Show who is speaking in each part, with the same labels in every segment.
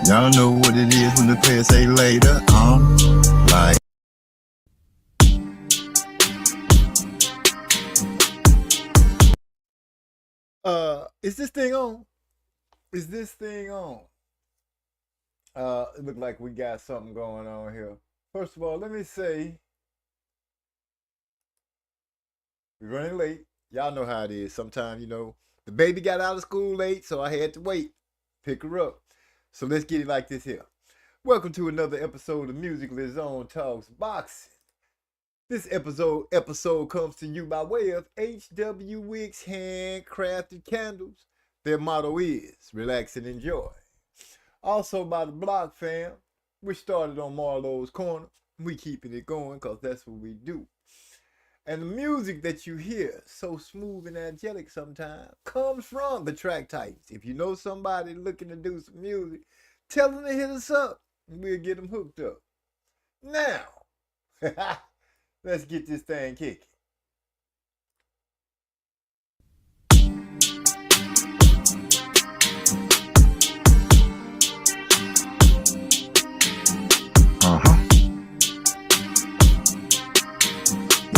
Speaker 1: Y'all know what it is when the players say later. Like.
Speaker 2: Is this thing on? Is this thing on? It look like we got something going on here. First of all, let me say we're running late. Y'all know how it is. Sometimes, the baby got out of school late, so I had to wait. Pick her up. So let's get it like this here. Welcome to another episode of Musically Zone Talks Boxing. This episode comes to you by way of HW Wicks Handcrafted Candles. Their motto is relax and enjoy. Also by the Block Fam. We started on Marlowe's Corner. We keeping it going because that's what we do. And the music that you hear, so smooth and angelic sometimes, comes from the Track Titans. If you know somebody looking to do some music, tell them to hit us up and we'll get them hooked up. Now, let's get this thing kicking.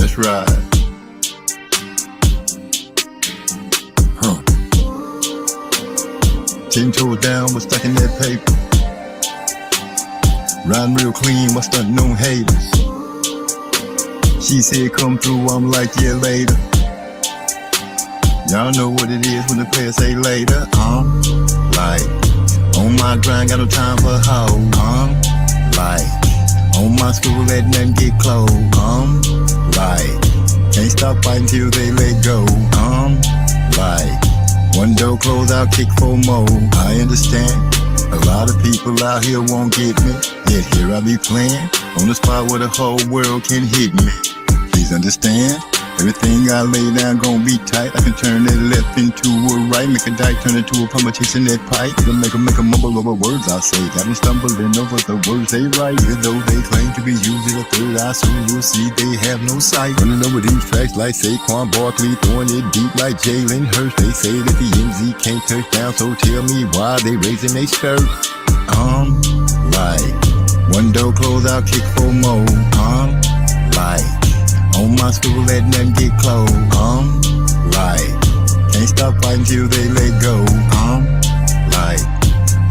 Speaker 1: Let's ride. Huh. 10 toes down, we're stuck in that paper. Riding real clean, we're stunting on haters. She said come through, I'm like, yeah, later. Y'all know what it is when the players say later. Like, on my grind, got no time for hoe. Like, on my school, let nothing get closed. Like, can't stop fighting till they let go. Like, one door closed, I'll kick for more. I understand, a lot of people out here won't get me. Yet here I be playing, on the spot where the whole world can hit me. Please understand, everything I lay down gon' be tight. I can turn that left into a right, make a dike turn into a plumber chasing that pipe. Make a mumble over words I say, got me stumbling over the words they write. Even though they claim to be using a third eye, soon you'll see they have no sight. Running over these tracks like Saquon Barkley, throwing it deep like Jalen Hurts. They say that the MZ can't touch down, so tell me why they raising they skirt. Like, one door closed, I'll kick for more. Like, on my school, let nothing get closed. Like, can't stop fighting till they let go. Like,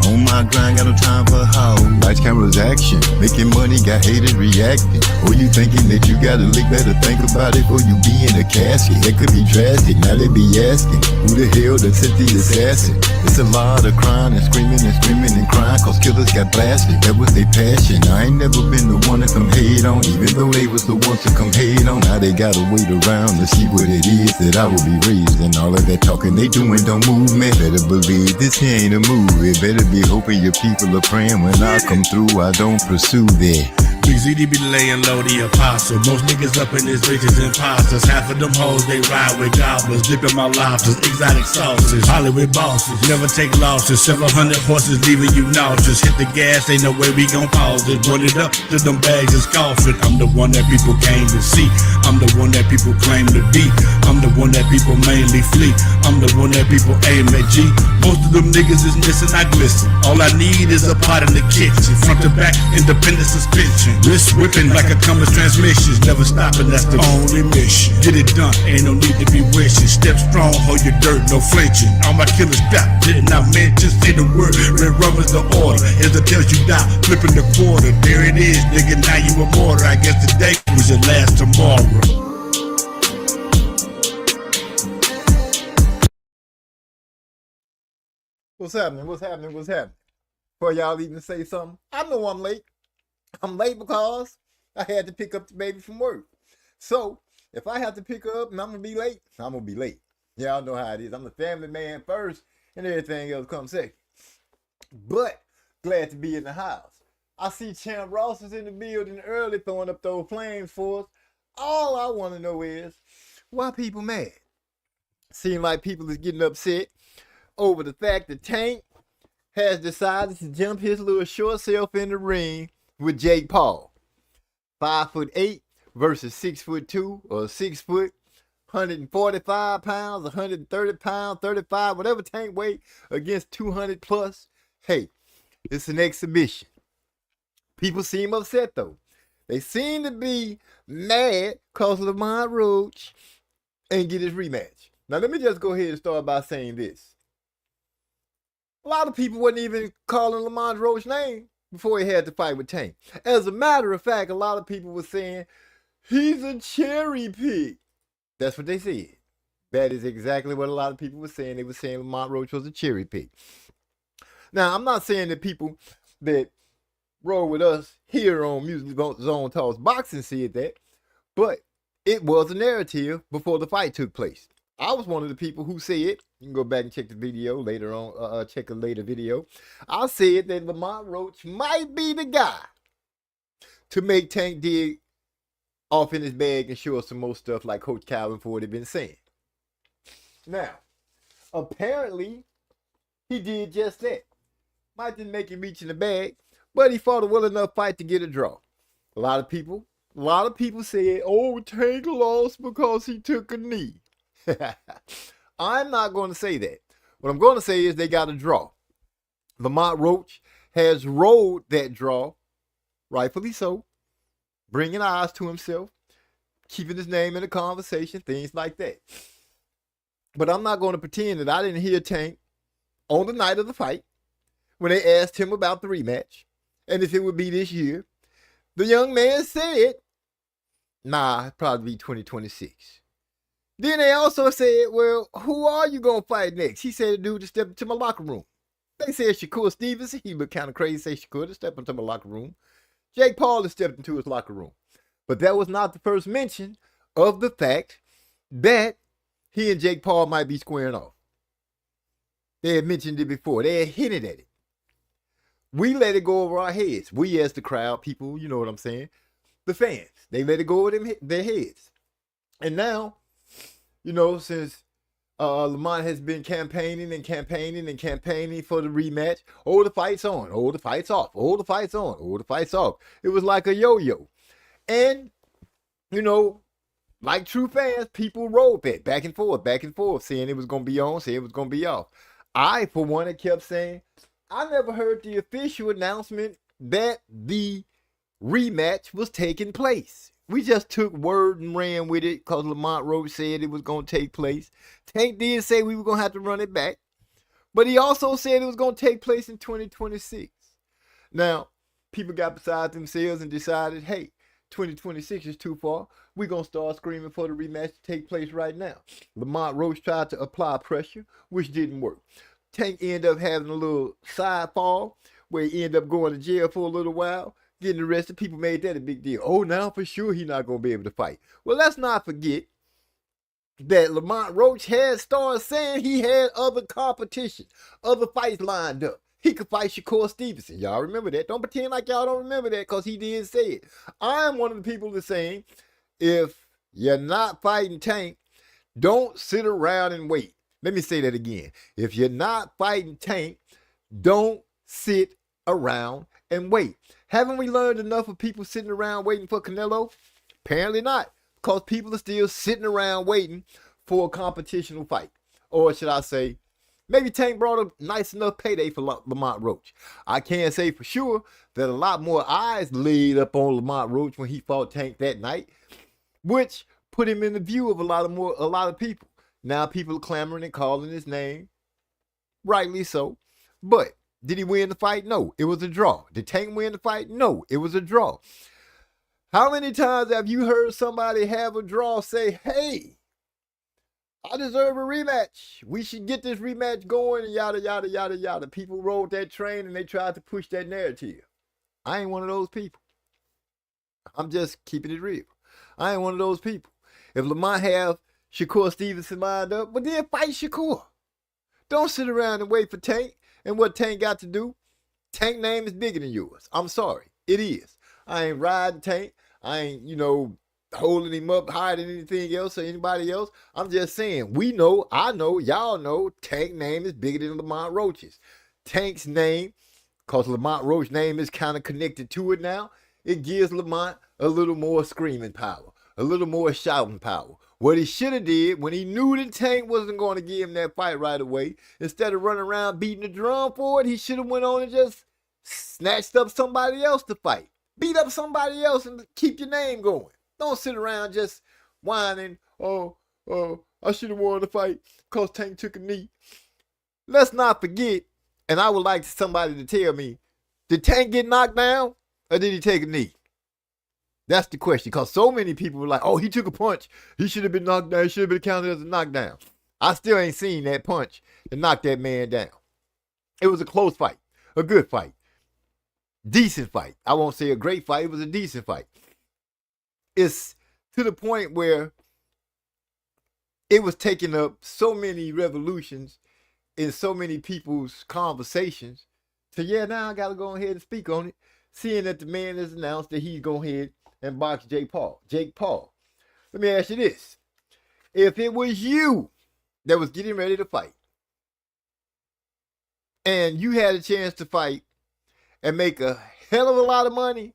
Speaker 1: on my grind, got no time for hoe. Lights, cameras, action, making money, got haters reacting. Or you thinking that you gotta lick, better think about it before you be in a casket. That could be drastic, now they be asking, who the hell done sent the assassin? It's a lot of crying and screaming and crying, cause killers got blasted, that was their passion. I ain't never been the one to come hate on, even though they was the ones to come hate on. Now they gotta wait around to see what it is that I will be raised. And all of that talking they doing don't move me. Better believe this here ain't a movie. Better be hoping your people are praying when I come through, I don't pursue that.
Speaker 3: Big ZD be laying low, the apostle. Most niggas up in this bitch is imposters. Half of them hoes, they ride with gobblers. Dipping my lobsters, exotic sauces. Hollywood bosses, never take losses. Several hundred horses leaving you nauseous. Hit the gas, ain't no way we gon' pause it. Run it up till them bags is coughing. I'm the one that people came to see. I'm the one that people claim to be. I'm the one that people mainly flee. I'm the one that people aim at G. Most of them niggas is missing, I glisten. All I need is a pot in the kitchen. Front to back, independent suspension. Wrist whipping like a compass transmissions. Never stopping, that's the only mission. Get it done, ain't no need to be wishing. Step strong, hold your dirt, no flinching. All my killers stop, didn't I mention? Say the word, red rum is the order. As the tells you die, flipping the quarter. There it is, nigga, now you a martyr. I guess today was your last tomorrow.
Speaker 2: What's happening? Before y'all even say something, I know I'm late. I'm late because I had to pick up the baby from work. So, if I have to pick her up and I'm going to be late, I'm going to be late. Y'all know how it is. I'm the family man first and everything else comes second. But, glad to be in the house. I see Champ Ross is in the building early throwing up those flames for us. All I want to know is, why people mad? Seem like people is getting upset over the fact that Tank has decided to jump his little short self in the ring with Jake Paul. 5'8" versus 6'2" or 6 foot, 145 pounds, 130 pounds, 35, whatever Tank weight against 200 plus. Hey, It's an exhibition. People seem upset though. They seem to be mad because Lamont Roach ain't get his rematch. Now let me just go ahead and start by saying this. A lot of people wasn't even calling Lamont Roach's name before he had to fight with Tank. As a matter of fact, a lot of people were saying he's a cherry pick. That's what they said. That is exactly what a lot of people were saying. They were saying Lamont Roach was a cherry pick. Now, I'm not saying that people that roll with us here on Music Zone Talks Boxing said that, but it was a narrative before the fight took place. I was one of the people who said, you can go back and check the video later on, check a later video. I said that Lamont Roach might be the guy to make Tank dig off in his bag and show us some more stuff like Coach Calvin Ford had been saying. Now, apparently, he did just that. Might didn't make him reach in the bag, but he fought a well enough fight to get a draw. A lot of people said, oh, Tank lost because he took a knee. I'm not going to say that. What I'm going to say is they got a draw. Lamont Roach has rolled that draw, rightfully so, bringing eyes to himself, keeping his name in the conversation, things like that. But I'm not going to pretend that I didn't hear Tank on the night of the fight when they asked him about the rematch and if it would be this year. The young man said, nah, it'd probably be 2026. Then they also said, well, who are you going to fight next? He said, the dude just stepped into my locker room. They said Shakur Stevenson. He looked kind of crazy, say Shakur to step into my locker room. Jake Paul has stepped into his locker room. But that was not the first mention of the fact that he and Jake Paul might be squaring off. They had mentioned it before. They had hinted at it. We let it go over our heads. We as the crowd, people, you know what I'm saying? The fans. They let it go over their heads. And now, you know, since Lamont has been campaigning for the rematch. Oh, the fight's on. Oh, the fight's off. Oh, the fight's on. Oh, the fight's off. It was like a yo-yo. And, you know, like true fans, people rolled that back and forth, saying it was going to be on, saying it was going to be off. I, for one, had kept saying, I never heard the official announcement that the rematch was taking place. We just took word and ran with it because Lamont Roach said it was going to take place. Tank did say we were going to have to run it back. But he also said it was going to take place in 2026. Now, people got beside themselves and decided, hey, 2026 is too far. We're going to start screaming for the rematch to take place right now. Lamont Roach tried to apply pressure, which didn't work. Tank ended up having a little side fall where he ended up going to jail for a little while, getting arrested. People made that a big deal. Oh, now for sure he's not going to be able to fight. Well, let's not forget that Lamont Roach had started saying he had other competition, other fights lined up. He could fight Shakur Stevenson. Y'all remember that. Don't pretend like y'all don't remember that because he did say it. I'm one of the people that's saying if you're not fighting Tank, don't sit around and wait. Let me say that again. If you're not fighting Tank, don't sit around and wait. Haven't we learned enough of people sitting around waiting for Canelo? Apparently not, because people are still sitting around waiting for a competitional fight. Or should I say, maybe Tank brought a nice enough payday for Lamont Roach. I can say for sure that a lot more eyes laid up on Lamont Roach when he fought Tank that night, which put him in the view of a lot of people. Now people are clamoring and calling his name, rightly so. But did he win the fight? No, it was a draw. Did Tank win the fight? No, it was a draw. How many times have you heard somebody have a draw say, hey, I deserve a rematch. We should get this rematch going and yada, yada, yada, yada. People rode that train and they tried to push that narrative. I ain't one of those people. I'm just keeping it real. I ain't one of those people. If Lamont have Shakur Stevenson lined up, but then fight Shakur. Don't sit around and wait for Tank. And what Tank got to do? Tank name is bigger than yours. I'm sorry. It is. I ain't riding Tank. I ain't, holding him up higher than anything else or anybody else. I'm just saying, we know, I know, y'all know, Tank name is bigger than Lamont Roach's. Tank's name, because Lamont Roach's name is kind of connected to it now, it gives Lamont a little more screaming power, a little more shouting power. What he should have did when he knew that Tank wasn't going to give him that fight right away, instead of running around beating the drum for it, he should have went on and just snatched up somebody else to fight. Beat up somebody else and keep your name going. Don't sit around just whining, oh, I should have won the fight because Tank took a knee. Let's not forget, and I would like somebody to tell me, did Tank get knocked down or did he take a knee? That's the question, because so many people were like, oh, he took a punch. He should have been knocked down. He should have been counted as a knockdown. I still ain't seen that punch that knocked that man down. It was a close fight, a good fight, decent fight. I won't say a great fight. It was a decent fight. It's to the point where it was taking up so many revolutions in so many people's conversations. So yeah, now I got to go ahead and speak on it, seeing that the man has announced that he's going ahead and box Jake Paul. Let me ask you this. If it was you that was getting ready to fight, and you had a chance to fight and make a hell of a lot of money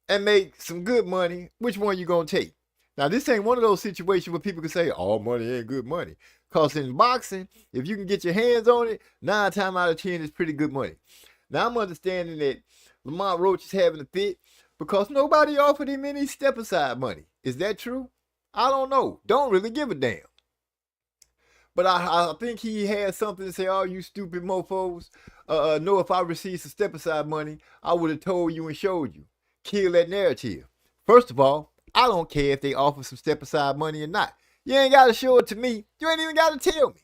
Speaker 2: and make some good money, which one you going to take? Now, this ain't one of those situations where people can say, all money ain't good money. Because in boxing, if you can get your hands on it, 9 times out of 10 is pretty good money. Now, I'm understanding that Lamont Roach is having a fit because nobody offered him any step-aside money. Is that true? I don't know. Don't really give a damn. But I think he had something to say, oh, you stupid mofos. No, if I received some step-aside money, I would have told you and showed you. Kill that narrative. First of all, I don't care if they offer some step-aside money or not. You ain't got to show it to me. You ain't even got to tell me.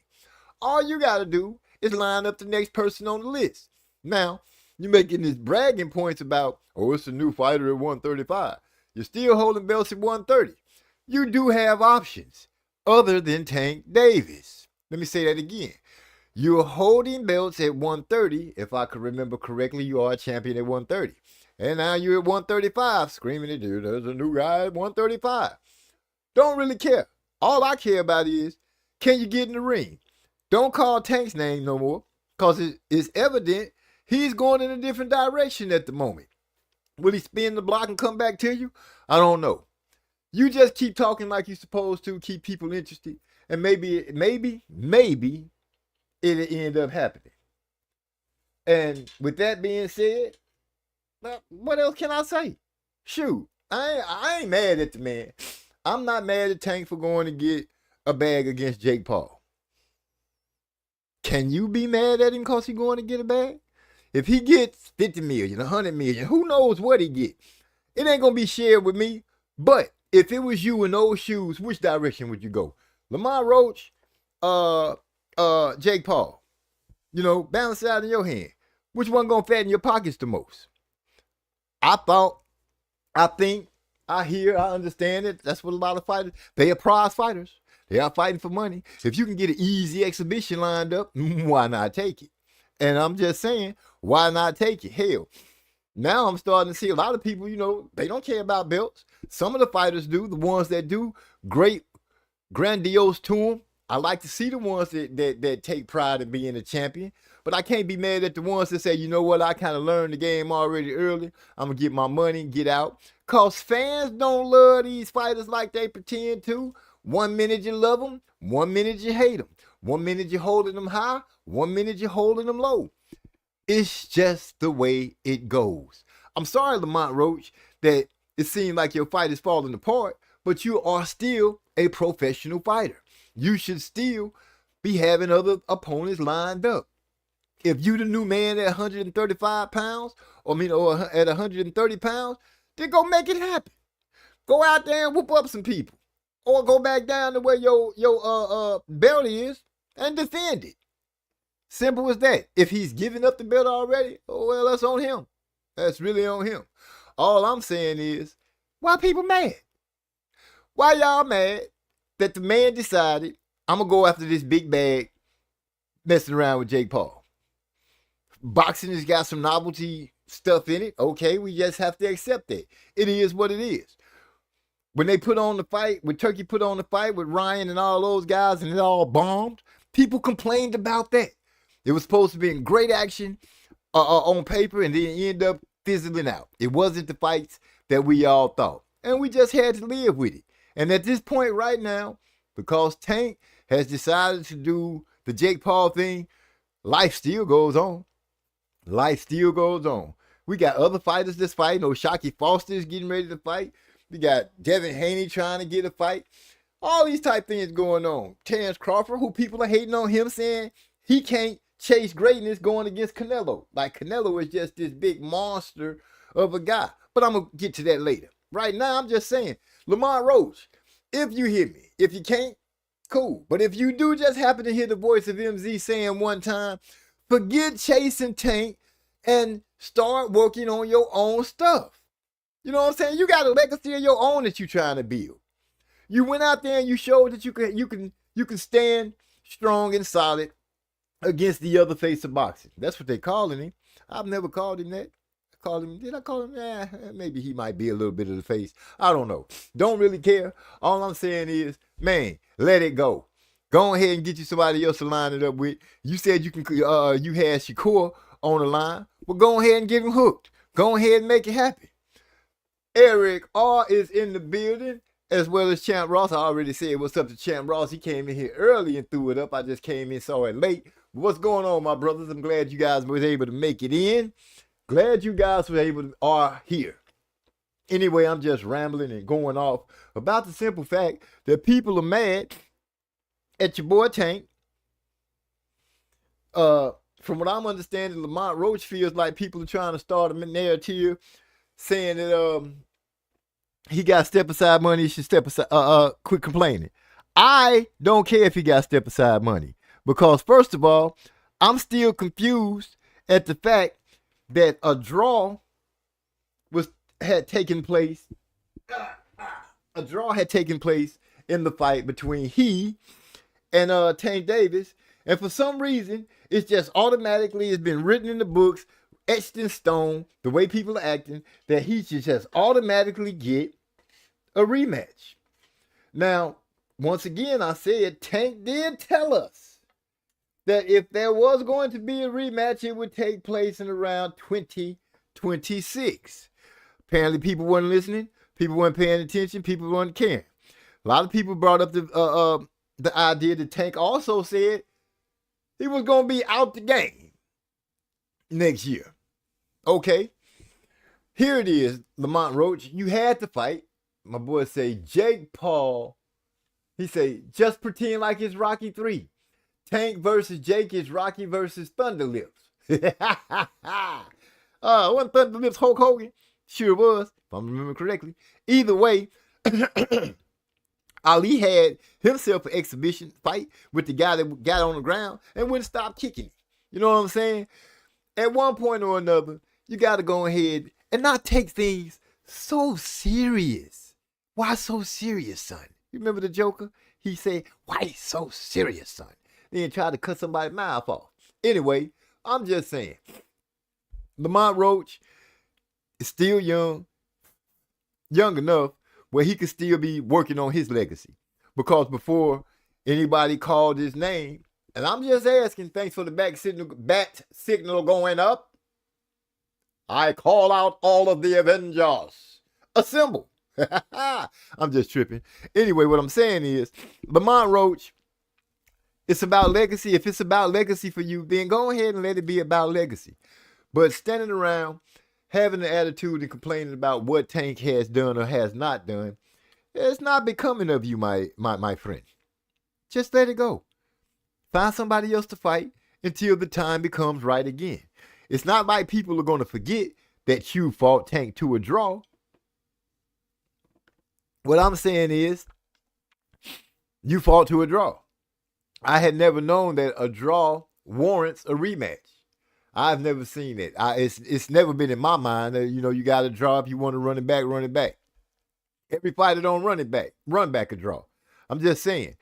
Speaker 2: All you got to do is line up the next person on the list. Now, you're making this bragging points about, oh, it's a new fighter at 135. You're still holding belts at 130. You do have options other than Tank Davis. Let me say that again. You're holding belts at 130. If I can remember correctly, you are a champion at 130. And now you're at 135, screaming at you, there's a new guy at 135. Don't really care. All I care about is, can you get in the ring? Don't call Tank's name no more, because it's evident he's going in a different direction at the moment. Will he spin the block and come back to you? I don't know. You just keep talking like you're supposed to, keep people interested, and maybe it'll end up happening. And with that being said, what else can I say? Shoot, I ain't mad at the man. I'm not mad at Tank for going to get a bag against Jake Paul. Can you be mad at him because he's going to get a bag? If he gets 50 million, 100 million, who knows what he get? It ain't going to be shared with me. But if it was you in those shoes, which direction would you go? Lamont Roach, Jake Paul. You know, balance it out in your hand. Which one going to fatten your pockets the most? I think, I hear, I understand it. That's what a lot of fighters, they are prize fighters. They are fighting for money. If you can get an easy exhibition lined up, why not take it? And I'm just saying, why not take it? Hell, now I'm starting to see a lot of people, you know, they don't care about belts. Some of the fighters do. The ones that do, great, grandiose to them. I like to see the ones that take pride in being a champion. But I can't be mad at the ones that say, you know what, I kind of learned the game already early. I'm going to get my money, get out. Because fans don't love these fighters like they pretend to. 1 minute you love them, 1 minute you hate them. 1 minute you're holding them high, 1 minute you're holding them low. It's just the way it goes. I'm sorry, Lamont Roach, that it seemed like your fight is falling apart, but you are still a professional fighter. You should still be having other opponents lined up. If you the new man at 135 pounds, or at 130 pounds, then go make it happen. Go out there and whoop up some people. Or go back down to where your belt is and defend it. Simple as that. If he's giving up the belt already, oh well, that's on him. That's really on him. All I'm saying is, why people mad? Why y'all mad that the man decided, I'm going to go after this big bag messing around with Jake Paul? Boxing has got some novelty stuff in it. Okay, we just have to accept that. It is what it is. When they put on the fight, when Turkey put on the fight with Ryan and all those guys and it all bombed, people complained about that. It was supposed to be in great action on paper and then end up fizzling out. It wasn't the fights that we all thought. And we just had to live with it. And at this point right now, because Tank has decided to do the Jake Paul thing, life still goes on. Life still goes on. We got other fighters that's fighting. O'Shaquie Foster is getting ready to fight. We got Devin Haney trying to get a fight. All these type things going on. Terrence Crawford, who people are hating on him, saying he can't chase greatness, going against Canelo. Like Canelo is just this big monster of a guy. But I'm going to get to that later. Right now, I'm just saying, Lamont Roach, if you hear me, if you can't, cool. But if you do just happen to hear the voice of MZ saying one time, forget chasing Tank and start working on your own stuff. You know what I'm saying? You got a legacy of your own that you're trying to build. You went out there and you showed that you can stand strong and solid against the other face of boxing. That's what they calling him. I've never called him that. Did I call him? Yeah, maybe he might be a little bit of the face. I don't know. Don't really care. All I'm saying is, man, let it go. Go ahead and get you somebody else to line it up with. You said you had Shakur on the line. Well, go ahead and get him hooked. Go ahead and make it happen. Eric R is in the building, as well as Champ Ross. I already said what's up to Champ Ross. He came in here early and threw it up. I just came in, saw it late. What's going on, my brothers? I'm glad you guys was able to make it in. Glad you guys are here. Anyway, I'm just rambling and going off about the simple fact that people are mad at your boy Tank. From what I'm understanding, Lamont Roach feels like people are trying to start a narrative saying that he got step aside money, he should step aside, quit complaining. I don't care if he got step aside money, because first of all, I'm still confused at the fact that a draw had taken place. A draw had taken place in the fight between he and Tank Davis, and for some reason, it's just automatically, it's been written in the books, etched in stone, the way people are acting, that he should just automatically get a rematch. Now, once again, I said Tank did tell us that if there was going to be a rematch, it would take place in around 2026. Apparently, people weren't listening. People weren't paying attention. People weren't caring. A lot of people brought up the idea that Tank also said he was going to be out the game next year. Okay. Here it is, Lamont Roach. You had to fight. My boy say, Jake Paul. He say, just pretend like it's Rocky 3. Tank versus Jake is Rocky versus Thunder Lips. Wasn't Thunder Lips Hulk Hogan? Sure was, if I remember correctly. Either way, Ali had himself an exhibition fight with the guy that got on the ground and wouldn't stop kicking. You know what I'm saying? At one point or another, you got to go ahead and not take things so serious. Why so serious, son? You remember the Joker? He said, why so serious, son? Then try to cut somebody's mouth off. Anyway, I'm just saying, Lamont Roach is still young enough where he could still be working on his legacy. Because before anybody called his name, and I'm just asking, thanks for the bat signal going up, I call out all of the Avengers. Assemble. I'm just tripping. Anyway, what I'm saying is, Lamont Roach, it's about legacy. If it's about legacy for you, then go ahead and let it be about legacy. But standing around, having the attitude and complaining about what Tank has done or has not done, it's not becoming of you, my friend. Just let it go. Find somebody else to fight until the time becomes right again. It's not like people are going to forget that you fought Tank to a draw. What I'm saying is, you fought to a draw. I had never known that a draw warrants a rematch. I've never seen it. It's never been in my mind that, you got to draw. If you want to run it back, run it back. Every fighter don't run back a draw. I'm just saying.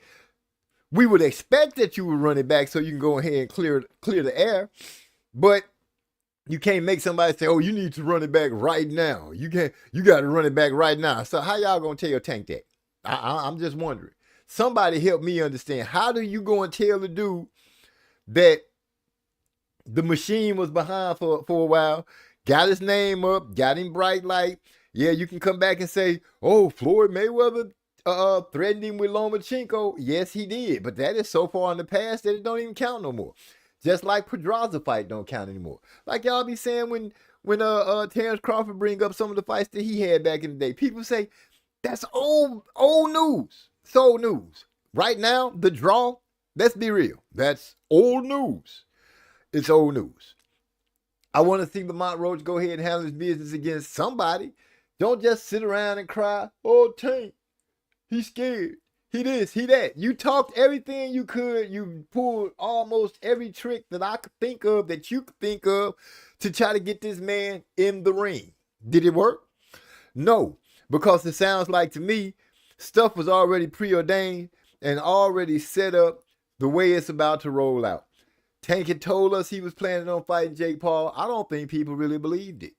Speaker 2: We would expect that you would run it back so you can go ahead and clear the air. But you can't make somebody say, oh, you need to run it back right now. You got to run it back right now. So how y'all going to tell Tank that? I'm just wondering. Somebody help me understand. How do you go and tell the dude that the machine was behind for a while, got his name up, got him bright light? Yeah, you can come back and say, oh, Floyd Mayweather threatened him with Lomachenko. Yes, he did. But that is so far in the past that it don't even count no more. Just like Pedraza fight don't count anymore. Like y'all be saying when Terrence Crawford bring up some of the fights that he had back in the day. People say that's old news. It's old news. Right now, the draw, let's be real. That's old news. It's old news. I want to see Lamont Roach go ahead and handle his business against somebody. Don't just sit around and cry, oh, Tank, he's scared. He this, he that. You talked everything you could. You pulled almost every trick that I could think of, that you could think of, to try to get this man in the ring. Did it work? No, because it sounds like to me, stuff was already preordained and already set up the way it's about to roll out. Tank had told us he was planning on fighting Jake Paul. I don't think people really believed it.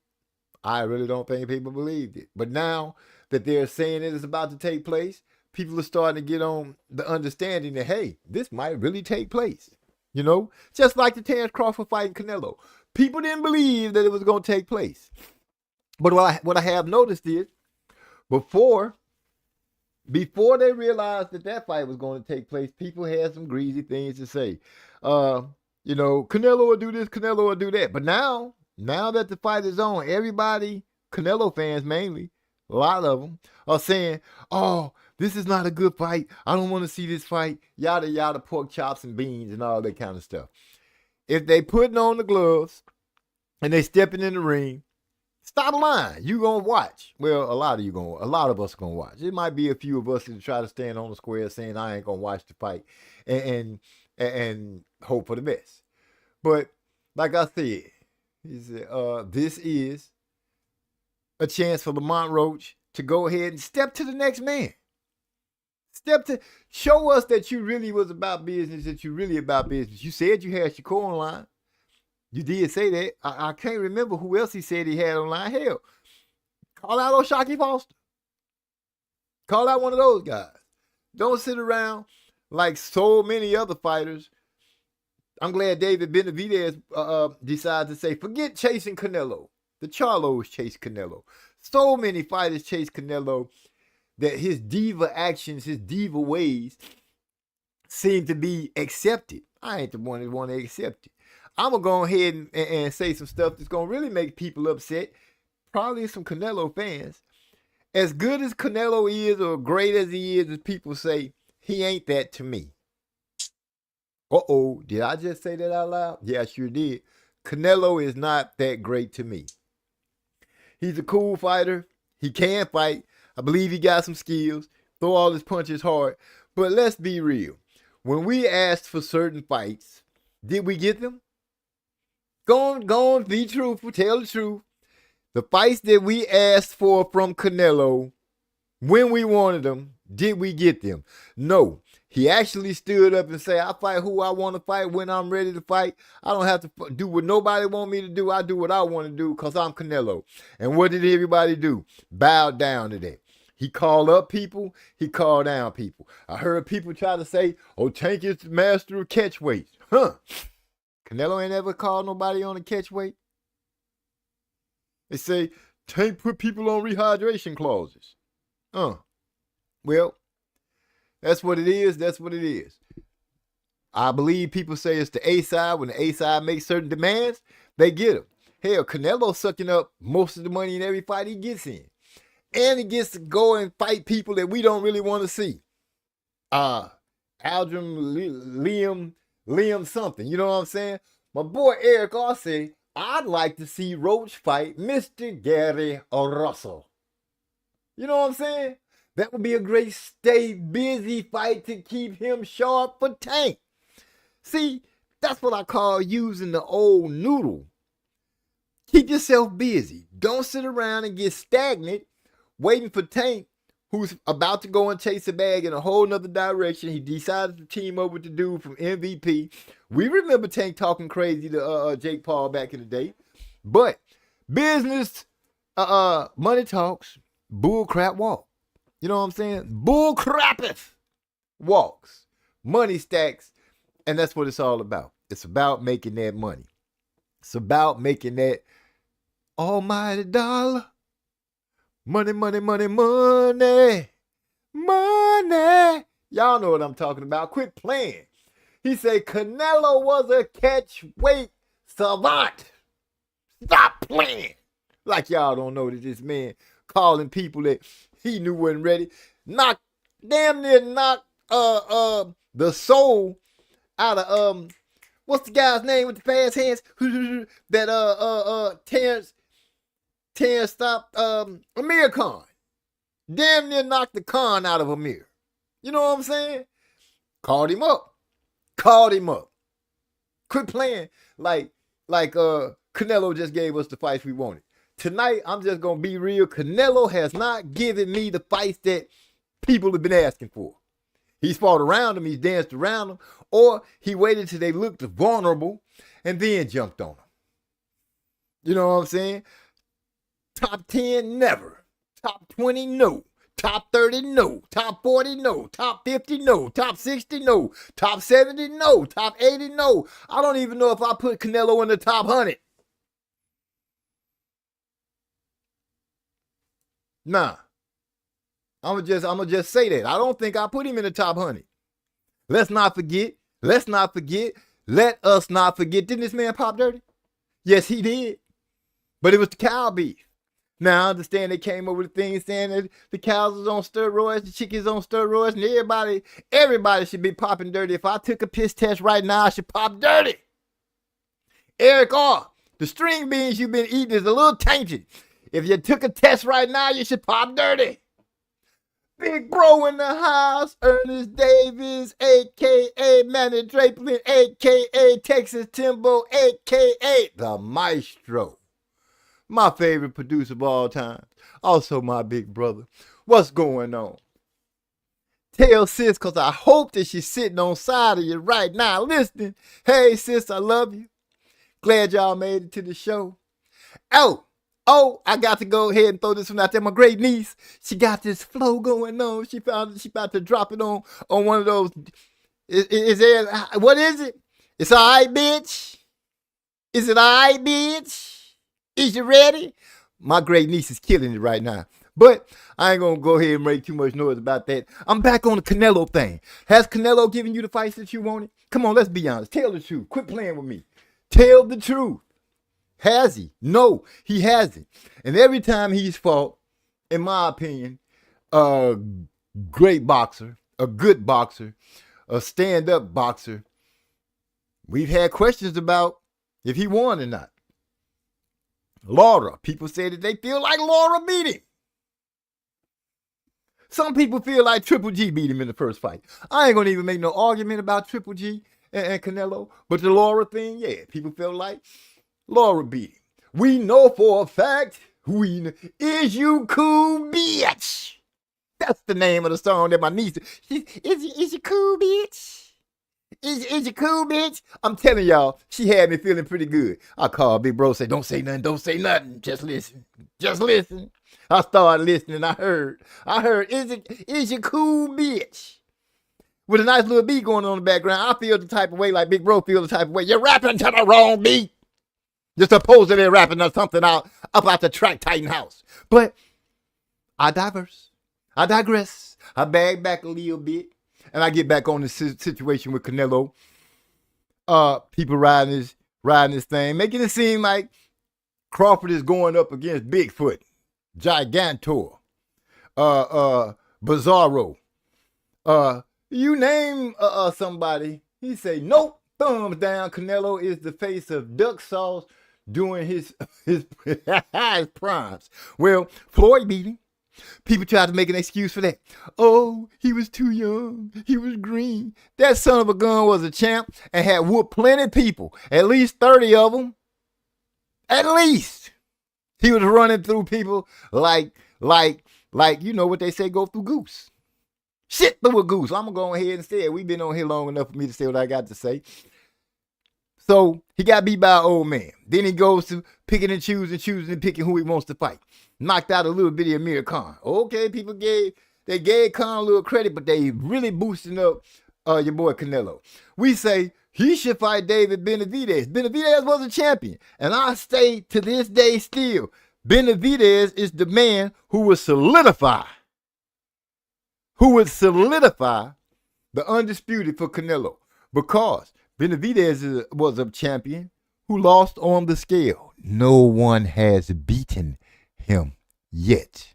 Speaker 2: I really don't think people believed it. But now that they're saying it is about to take place, people are starting to get on the understanding that, hey, this might really take place. You know, just like the Terrence Crawford fighting Canelo. People didn't believe that it was going to take place. But what I have noticed is, before they realized that fight was going to take place, people had some greasy things to say. You know, Canelo will do this, Canelo will do that. But now that the fight is on, everybody, Canelo fans mainly, a lot of them, are saying, oh, this is not a good fight. I don't want to see this fight. Yada, yada, pork chops and beans and all that kind of stuff. If they putting on the gloves and they stepping in the ring, stop lying. You gonna watch. Well, a lot of us gonna watch. It might be a few of us that try to stand on the square saying I ain't gonna watch the fight and hope for the best. But like I said, this is a chance for Lamont Roach to go ahead and step to the next man. Show us that you really was about business, that you really about business. You said you had Shakur online. You did say that. I can't remember who else he said he had online. Hell, call out O'Shaquie Foster. Call out one of those guys. Don't sit around like so many other fighters. I'm glad David Benavidez decided to say, forget chasing Canelo. The Charlos chase Canelo. So many fighters chase Canelo that his diva actions, his diva ways seem to be accepted. I ain't the one that want to accept it. I'm going to go ahead and say some stuff that's going to really make people upset. Probably some Canelo fans. As good as Canelo is, or great as he is, as people say, he ain't that to me. Uh-oh, did I just say that out loud? Yeah, I sure did. Canelo is not that great to me. He's a cool fighter. He can fight. I believe he got some skills. Throw all his punches hard. But let's be real. When we asked for certain fights, did we get them? Go on, be truthful, tell the truth. The fights that we asked for from Canelo, when we wanted them, did we get them? No. He actually stood up and said, I fight who I want to fight when I'm ready to fight. I don't have to do what nobody want me to do. I do what I want to do because I'm Canelo. And what did everybody do? Bow down to that. He called up people. He called down people. I heard people try to say, oh, Tank is the master of catch weight. Huh. Canelo ain't ever called nobody on a catch weight. They say, Tank put people on rehydration clauses. Well, that's what it is. That's what it is. I believe people say it's the A side. When the A side makes certain demands, they get them. Hell, Canelo's sucking up most of the money in every fight he gets in. And he gets to go and fight people that we don't really want to see. Aldrin, Liam something. You know what I'm saying? My boy Eric Arce, I'd like to see Roach fight Mr. Gary Russell. You know what I'm saying? That would be a great stay busy fight to keep him sharp for Tank. See, that's what I call using the old noodle. Keep yourself busy. Don't sit around and get stagnant waiting for Tank, who's about to go and chase a bag in a whole nother direction. He decided to team up with the dude from MVP. We remember Tank talking crazy to Jake Paul back in the day. But business, money talks, bull crap walk. You know what I'm saying? Bull crappeth walks. Money stacks. And that's what it's all about. It's about making that money. It's about making that almighty dollar. Money, money, money, money. Money. Y'all know what I'm talking about. Quit playing. He said Canelo was a catch weight savant. Stop playing. Like y'all don't know that this man calling people that he knew wasn't ready. Damn near knocked the soul out of what's the guy's name with the fast hands? That Terrence stopped Amir Khan. Damn near knocked the Khan out of Amir. You know what I'm saying? Called him up. Quit playing like Canelo just gave us the fights we wanted. Tonight, I'm just gonna be real. Canelo has not given me the fights that people have been asking for. He's fought around them, he's danced around them, or he waited till they looked vulnerable and then jumped on them. You know what I'm saying? Top 10, never. Top 20, no. Top 30, no. Top 40, no. Top 50, no. Top 60, no. Top 70, no. Top 80, no. I don't even know if I put Canelo in the top 100. Nah. I'm gonna just say that. I don't think I put him in the top 100. Let's not forget. Let us not forget. Didn't this man pop dirty? Yes, he did. But it was the cow beef. Now, I understand they came over with things saying that the cows was on steroids, the chickens on steroids, and everybody should be popping dirty. If I took a piss test right now, I should pop dirty. Eric R., the string beans you've been eating is a little tainted. If you took a test right now, you should pop dirty. Big bro in the house, Ernest Davis, a.k.a. Manny Draplin, a.k.a. Texas Timbo, a.k.a. the Maestro. My favorite producer of all time. Also my big brother. What's going on? Tell sis, because I hope that she's sitting on side of you right now listening. Hey sis, I love you. Glad y'all made it to the show. Oh, I got to go ahead and throw this one out there. My great niece, she got this flow going on. She about to drop it on one of those. Is there, what is it? It's all right, bitch. Is it all right, bitch? Is you ready? My great niece is killing it right now. But I ain't going to go ahead and make too much noise about that. I'm back on the Canelo thing. Has Canelo given you the fights that you wanted? Come on, let's be honest. Tell the truth. Quit playing with me. Tell the truth. Has he? No, he hasn't. And every time he's fought, in my opinion, a great boxer, a good boxer, a stand-up boxer, we've had questions about if he won or not. Laura, people say that they feel like Laura beat him. Some people feel like Triple G beat him in the first fight. I ain't gonna even make no argument about Triple G and Canelo, but the Laura thing, yeah, people feel like Laura beat him. We know for a fact, is you cool, bitch? That's the name of the song that my niece, is you cool, bitch? Is you cool, bitch? I'm telling y'all, she had me feeling pretty good. I called Big Bro, say, don't say nothing, just listen. I started listening, I heard, is you cool, bitch? With a nice little beat going on in the background, I feel the type of way like Big Bro feel the type of way. You're rapping to the wrong beat. You're supposedly rapping or something up out the Track Titan house. But I digress. I bag back a little bit. And I get back on the situation with Canelo. People riding this thing, making it seem like Crawford is going up against Bigfoot, Gigantor, Bizarro. You name somebody, he say, nope, thumbs down. Canelo is the face of duck sauce during his primes. Well, Floyd beat him. People tried to make an excuse for that. Oh, he was too young. He was green. That son of a gun was a champ and had whooped plenty of people. At least 30 of them. At least. He was running through people like you know what they say, go through goose. Shit through a goose. I'm going to go ahead and say it. We've been on here long enough for me to say what I got to say. So he got beat by an old man. Then he goes to picking and choosing and picking who he wants to fight. Knocked out a little bitty Amir Khan. Okay, people gave Khan a little credit, but they really boosting up your boy Canelo. We say he should fight David Benavidez. Benavidez was a champion. And I say to this day still, Benavidez is the man who would solidify the undisputed for Canelo. because Benavidez was a champion who lost on the scale. No one has beaten him yet.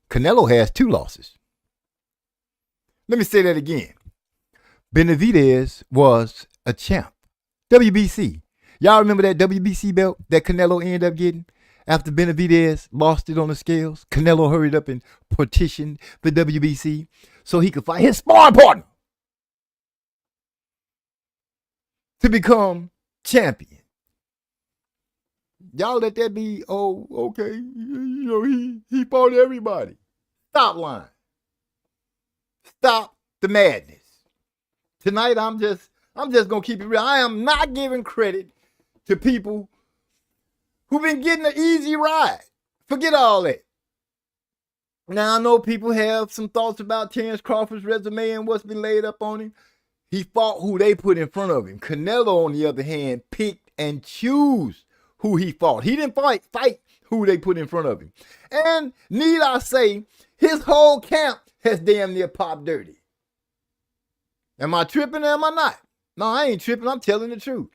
Speaker 2: Canelo has 2 losses. Let me say that again. Benavidez was a champ. WBC. Y'all remember that WBC belt that Canelo ended up getting after Benavidez lost it on the scales? Canelo hurried up and petitioned the WBC so he could fight his sparring partner to become champion. Y'all let that be, oh, okay, you know, he fought everybody. Stop lying. Stop the madness. Tonight, I'm just gonna keep it real. I am not giving credit to people who've been getting an easy ride. Forget all that. Now, I know people have some thoughts about Terence Crawford's resume and what's been laid up on him. He fought who they put in front of him. Canelo, on the other hand, picked and chose who he fought. He didn't fight who they put in front of him. And need I say, his whole camp has damn near popped dirty. Am I tripping or am I not? No, I ain't tripping. I'm telling the truth.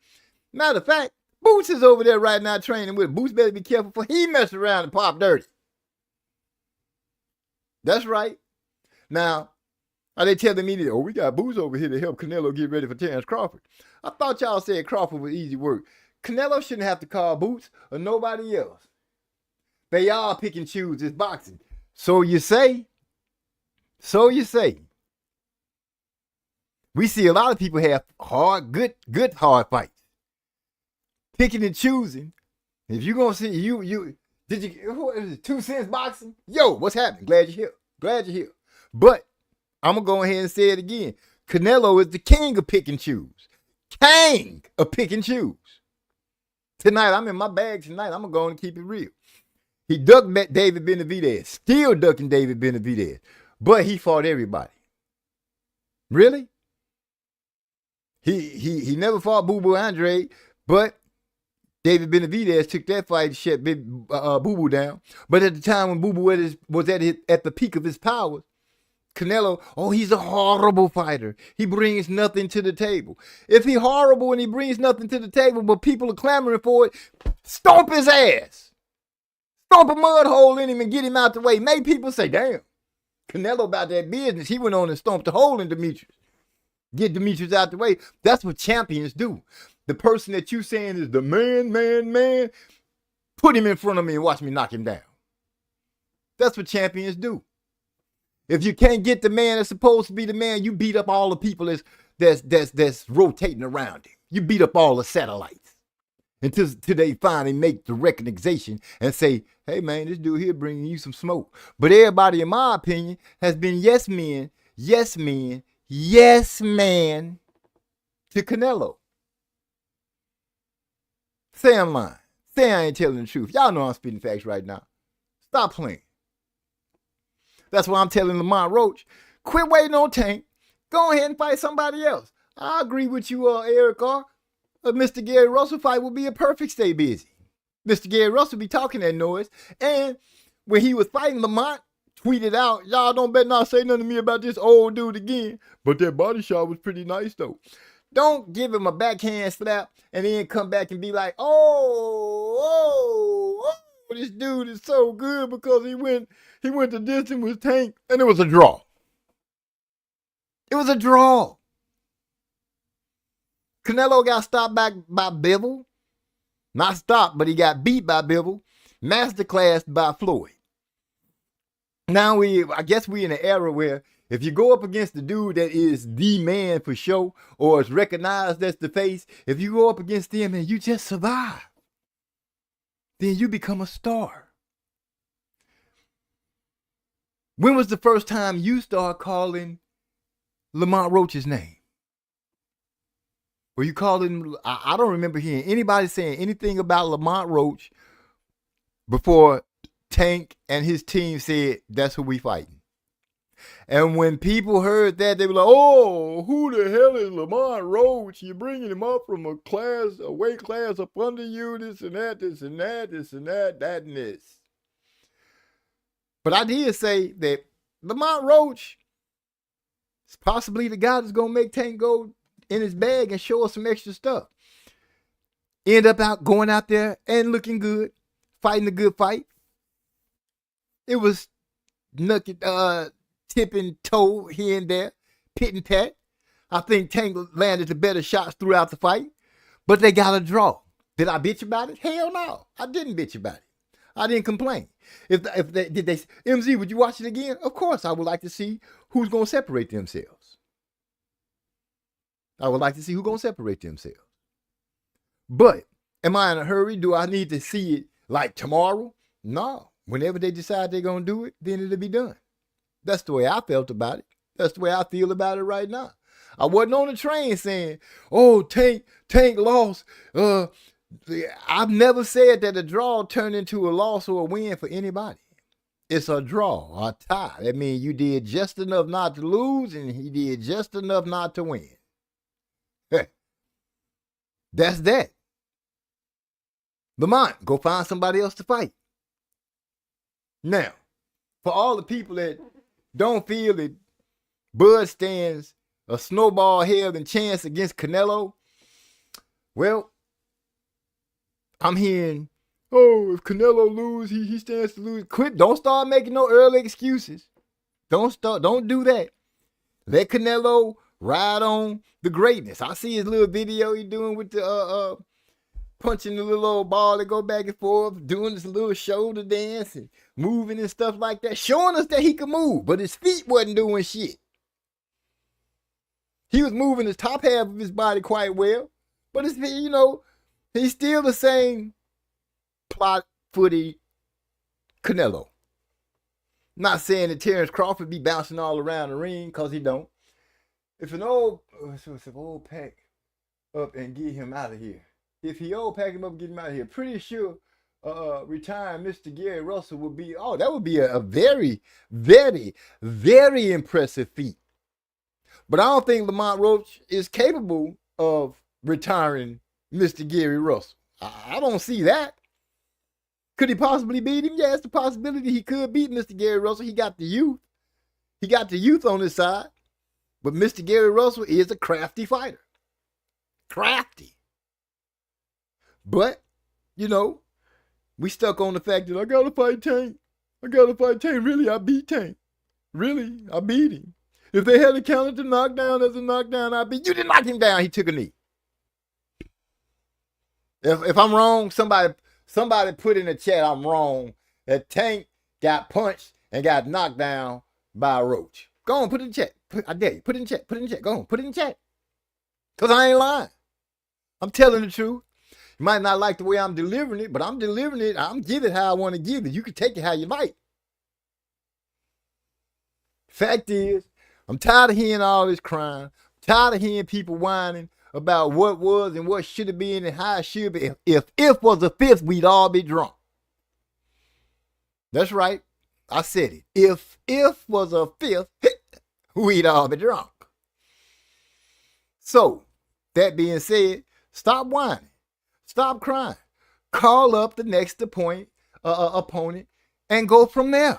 Speaker 2: Matter of fact, Boots is over there right now training with. Boots better be careful for he mess around and pop dirty. That's right. Now, are they telling me that, oh, we got Boots over here to help Canelo get ready for Terence Crawford? I thought y'all said Crawford was easy work. Canelo shouldn't have to call Boots or nobody else. They all pick and choose. It's boxing. So you say. So you say. We see a lot of people have hard, good hard fights. Picking and choosing. If you're gonna see what is it, 2 cents boxing? Yo, what's happening? Glad you're here. But I'm gonna go ahead and say it again. Canelo is the king of pick and choose. King of pick and choose. Tonight, I'm in my bag tonight. I'm gonna go and keep it real. He ducked David Benavidez. Still ducking David Benavidez. But he fought everybody. Really? He never fought Boo Boo Andre, but David Benavidez took that fight and shut Boo Boo down. But at the time when Boo Boo was at the peak of his powers, Canelo, oh, he's a horrible fighter. He brings nothing to the table. If he's horrible and he brings nothing to the table, but people are clamoring for it, stomp his ass. Stomp a mud hole in him and get him out the way. Make people say, damn, Canelo about that business. He went on and stomped a hole in Demetrius. Get Demetrius out the way. That's what champions do. The person that you saying is the man, put him in front of me and watch me knock him down. That's what champions do. If you can't get the man that's supposed to be the man, you beat up all the people that's rotating around him. You beat up all the satellites until they finally make the recognition and say, hey man, this dude here bringing you some smoke. But everybody, in my opinion, has been yes man to Canelo. Say I'm lying. Say I ain't telling the truth. Y'all know I'm spitting facts right now. Stop playing. That's why I'm telling Lamont Roach, quit waiting on Tank. Go ahead and fight somebody else. I agree with you, Eric R. A Mr. Gary Russell fight would be a perfect stay busy. Mr. Gary Russell be talking that noise. And when he was fighting, Lamont tweeted out, y'all don't better not say nothing to me about this old dude again. But that body shot was pretty nice, though. Don't give him a backhand slap and then come back and be like, oh, this dude is so good because he went the distance with Tank, and it was a draw. It was a draw. Canelo got stopped back by Bivol. Not stopped, but he got beat by Bivol. Masterclassed by Floyd. Now I guess we in an era where if you go up against the dude that is the man for show or is recognized as the face, if you go up against them and you just survive, then you become a star. When was the first time you started calling Lamont Roach's name? Were you calling? I don't remember hearing anybody saying anything about Lamont Roach before Tank and his team said, that's who we fighting. And when people heard that, they were like, oh, who the hell is Lamont Roach? You're bringing him up from a weight class up under you, this and that, that and this. But I did say that Lamont Roach It's possibly the guy that's gonna make Tank go in his bag and show us some extra stuff. End up going out there and looking good, fighting a good fight. It was tipping toe here and there, pit and pat. I think Tank landed the better shots throughout the fight, but they got a draw. Did I bitch about it? Hell no, I didn't bitch about it. I didn't complain. Did they MZ? Would you watch it again? Of course, I would like to see who's gonna separate themselves. I would like to see who's gonna separate themselves. But am I in a hurry? Do I need to see it like tomorrow? No. Whenever they decide they're gonna do it, then it'll be done. That's the way I felt about it. That's the way I feel about it right now. I wasn't on the train saying, "Oh, Tank lost." I've never said that a draw turned into a loss or a win for anybody. It's a draw, a tie. That means you did just enough not to lose, and he did just enough not to win. That's that. Lamont, go find somebody else to fight. Now, for all the people that don't feel that Bud stands a snowball hell than chance against Canelo, well, I'm hearing, oh, if Canelo lose, he stands to lose. Quit. Don't start making no early excuses. Don't do that. Let Canelo ride on the greatness. I see his little video he doing with the punching the little old ball that go back and forth, doing this little shoulder dance and moving and stuff like that, showing us that he could move, but his feet wasn't doing shit. He was moving his top half of his body quite well, but it's, he's still the same plot-footy Canelo. Not saying that Terrence Crawford be bouncing all around the ring, because he don't. If an old pack up and get him out of here. If he old, pack him up and get him out of here. Pretty sure retiring Mr. Gary Russell would be, that would be a very, very, very impressive feat. But I don't think Lamont Roach is capable of retiring Mr. Gary Russell. I don't see that. Could he possibly beat him? Yeah, it's a possibility he could beat Mr. Gary Russell. He got the youth. He got the youth on his side. But Mr. Gary Russell is a crafty fighter. Crafty. But, we stuck on the fact that I gotta fight Tank. Really, I beat Tank. Really, I beat him. If they had counted the knockdown as a knockdown, I beat. You didn't knock him down. He took a knee. If I'm wrong, somebody put in the chat I'm wrong that Tank got punched and got knocked down by Roach. Go on, put it in chat. I dare you. Put it in chat. Go on, put it in chat. Because I ain't lying. I'm telling the truth. You might not like the way I'm delivering it, but I'm delivering it. I'm giving it how I want to give it. You can take it how you like. Fact is, I'm tired of hearing all this crying. I'm tired of hearing people whining about what was and what should have been and how it should be. If was a fifth, we'd all be drunk. That's right. I said it. If was a fifth, we'd all be drunk. So, that being said, stop whining. Stop crying. Call up the next opponent and go from there.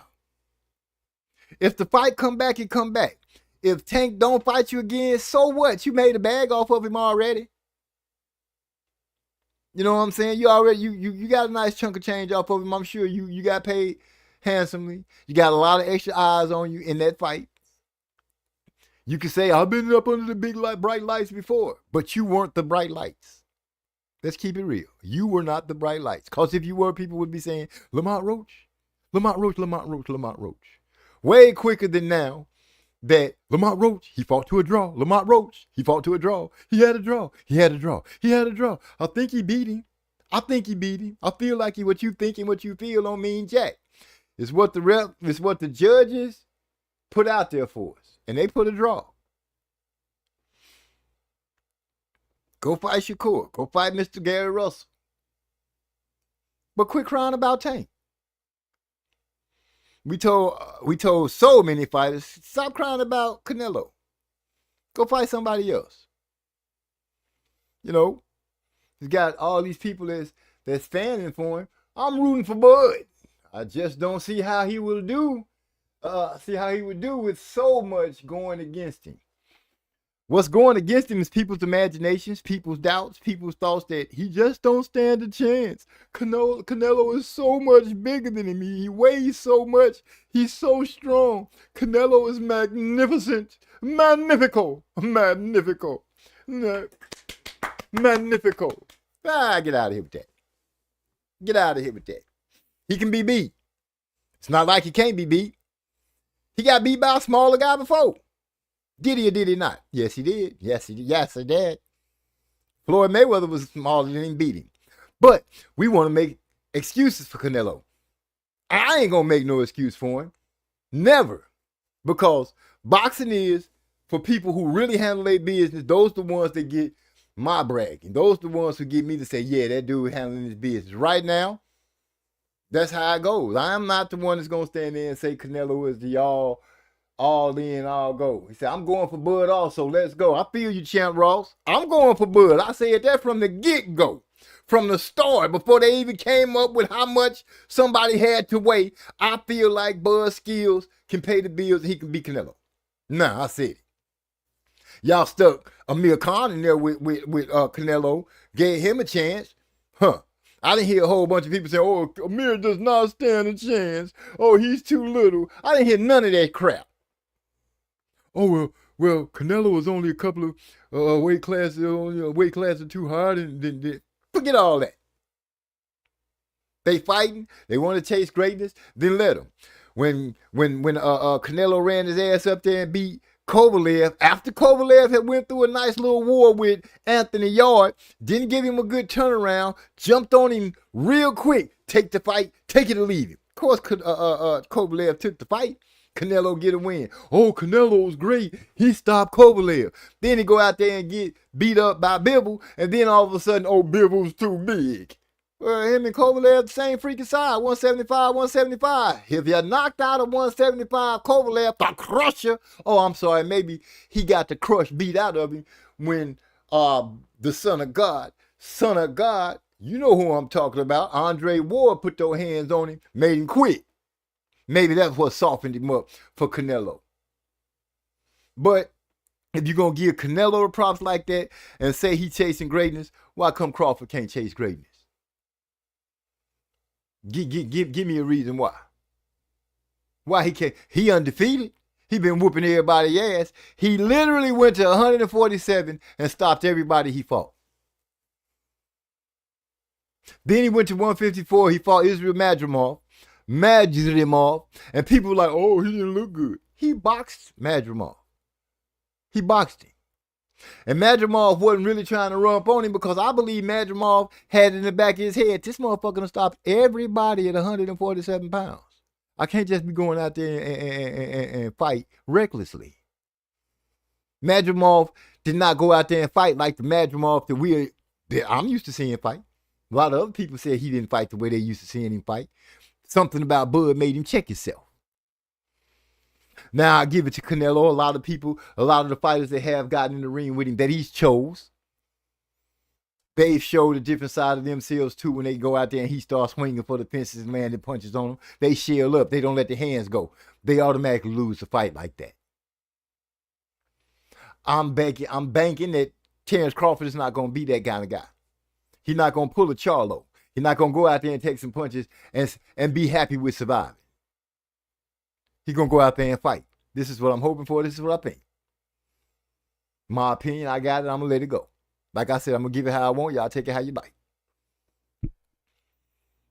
Speaker 2: If the fight come back, it come back. If Tank don't fight you again, so what? You made a bag off of him already. You know what I'm saying? You got a nice chunk of change off of him. I'm sure you got paid handsomely. You got a lot of extra eyes on you in that fight. You can say, I've been up under the big bright lights before, but you weren't the bright lights. Let's keep it real. You were not the bright lights. Because if you were, people would be saying, Lamont Roach. Way quicker than now that Lamont Roach, he fought to a draw. Lamont Roach, he fought to a draw. He had a draw. I think he beat him. I feel like what you think and what you feel don't mean jack. It's what the judges put out there for us. And they put a draw. Go fight Shakur. Go fight Mr. Gary Russell. But quit crying about Tank. We told so many fighters, stop crying about Canelo. Go fight somebody else. He's got all these people that's fanning for him. I'm rooting for Bud. I just don't see how he will do See how he would do with so much going against him. What's going against him is people's imaginations, people's doubts, people's thoughts that he just don't stand a chance. Canelo is so much bigger than him. He weighs so much. He's so strong. Canelo is magnificent. Magnifico. Magnifico. Magnifico. Get out of here with that. Get out of here with that. He can be beat. It's not like he can't be beat. He got beat by a smaller guy before. Did he or did he not? Yes, he did. Yes, he did. Yes, he did. Floyd Mayweather was smaller than him, beat him. But we want to make excuses for Canelo. I ain't going to make no excuse for him. Never. Because boxing is for people who really handle their business. Those the ones that get my bragging. Those the ones who get me to say, yeah, that dude handling his business. Right now, that's how it goes. I am not the one that's going to stand there and say Canelo is the all in, all go. He said, I'm going for Bud also. Let's go. I feel you, Champ Ross. I'm going for Bud. I said that from the get-go. From the start, before they even came up with how much somebody had to weigh. I feel like Bud's skills can pay the bills and he can beat Canelo. Nah, I said it. Y'all stuck Amir Khan in there with Canelo. Gave him a chance. I didn't hear a whole bunch of people say, oh, Amir does not stand a chance. Oh, he's too little. I didn't hear none of that crap. Oh, well, Canelo was only a couple of weight classes too hard. And forget all that. They fighting. They want to chase greatness. Then let them. When Canelo ran his ass up there and beat Kovalev, after Kovalev had went through a nice little war with Anthony Yarde, didn't give him a good turnaround, jumped on him real quick, take the fight, take it or leave it. Of course, Kovalev took the fight. Canelo get a win. Oh, Canelo's great. He stopped Kovalev. Then he go out there and get beat up by Bivol, and then all of a sudden, oh, Bivol's too big. Well, him and Kovalev the same freaking side, 175, 175. If you're knocked out of 175, Kovalev will crush you. Oh, I'm sorry, maybe he got the crush beat out of him when the Son of God, you know who I'm talking about, Andre Ward put those hands on him, made him quit. Maybe that's what softened him up for Canelo. But if you're going to give Canelo the props like that and say he chasing greatness, why come Crawford can't chase greatness? Give me a reason why. Why he can't? He undefeated. He been whooping everybody's ass. He literally went to 147 and stopped everybody he fought. Then he went to 154. He fought Israel Madrimov, and people were like, oh, he didn't look good. He boxed Madrimov. He boxed him. And Madrimov wasn't really trying to run up on him because I believe Madrimov had in the back of his head, this motherfucker gonna stop everybody at 147 pounds. I can't just be going out there and fight recklessly. Madrimov did not go out there and fight like the Madrimov that I'm used to seeing fight. A lot of other people said he didn't fight the way they used to seeing him fight. Something about Bud made him check himself. Now I give it to Canelo. A lot of the fighters that have gotten in the ring with him that he's chose, they've showed a different side of themselves too when they go out there and he starts swinging for the fences and landing punches on them. They shell up. They don't let their hands go. They automatically lose the fight like that. I'm banking that Terrence Crawford is not going to be that kind of guy. He's not going to pull a Charlo. He's not going to go out there and take some punches and be happy with surviving. He's going to go out there and fight. This is what I'm hoping for. This is what I think. My opinion, I got it. I'm going to let it go. Like I said, I'm going to give it how I want. Y'all take it how you like.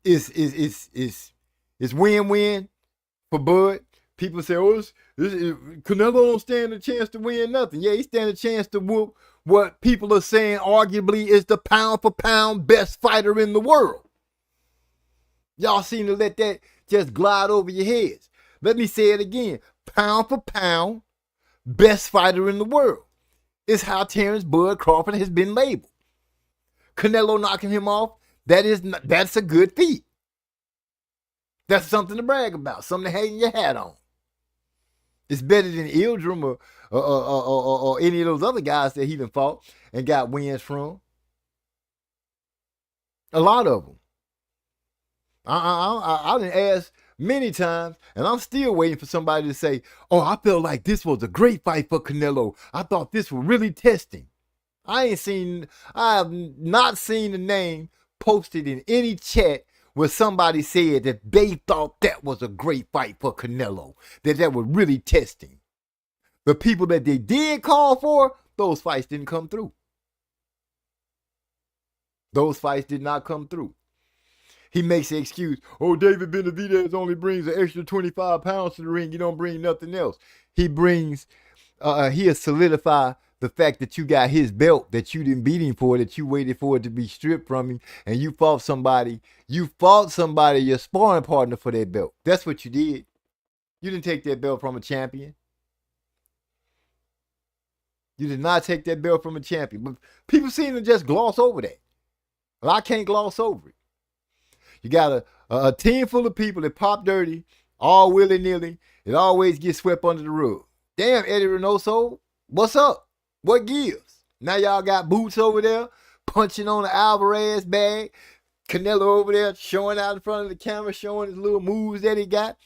Speaker 2: It's win-win for Bud. People say, oh, Canelo don't stand a chance to win nothing. Yeah, he stand a chance to whoop what people are saying arguably is the pound-for-pound best fighter in the world. Y'all seem to let that just glide over your heads. Let me say it again. Pound for pound, best fighter in the world is how Terrence Bud Crawford has been labeled. Canelo knocking him off, that's a good feat. That's something to brag about, something to hang your hat on. It's better than Ildrum or any of those other guys that he done fought and got wins from. A lot of them. I didn't ask many times, and I'm still waiting for somebody to say, oh, I felt like this was a great fight for Canelo. I thought this was really testing. I have not seen the name posted in any chat where somebody said that they thought that was a great fight for Canelo, that was really testing. The people that they did call for, those fights didn't come through. Those fights did not come through. He makes the excuse, oh, David Benavidez only brings an extra 25 pounds to the ring. You don't bring nothing else. He'll solidify the fact that you got his belt that you didn't beat him for, that you waited for it to be stripped from him, and you fought somebody, your sparring partner for that belt. That's what you did. You didn't take that belt from a champion. You did not take that belt from a champion. But people seem to just gloss over that. Well, I can't gloss over it. You got a team full of people that pop dirty, all willy-nilly. It always gets swept under the rug. Damn, Eddie Reynoso, what's up? What gives? Now y'all got Boots over there punching on the Alvarez bag. Canelo over there showing out in front of the camera, showing his little moves that he got.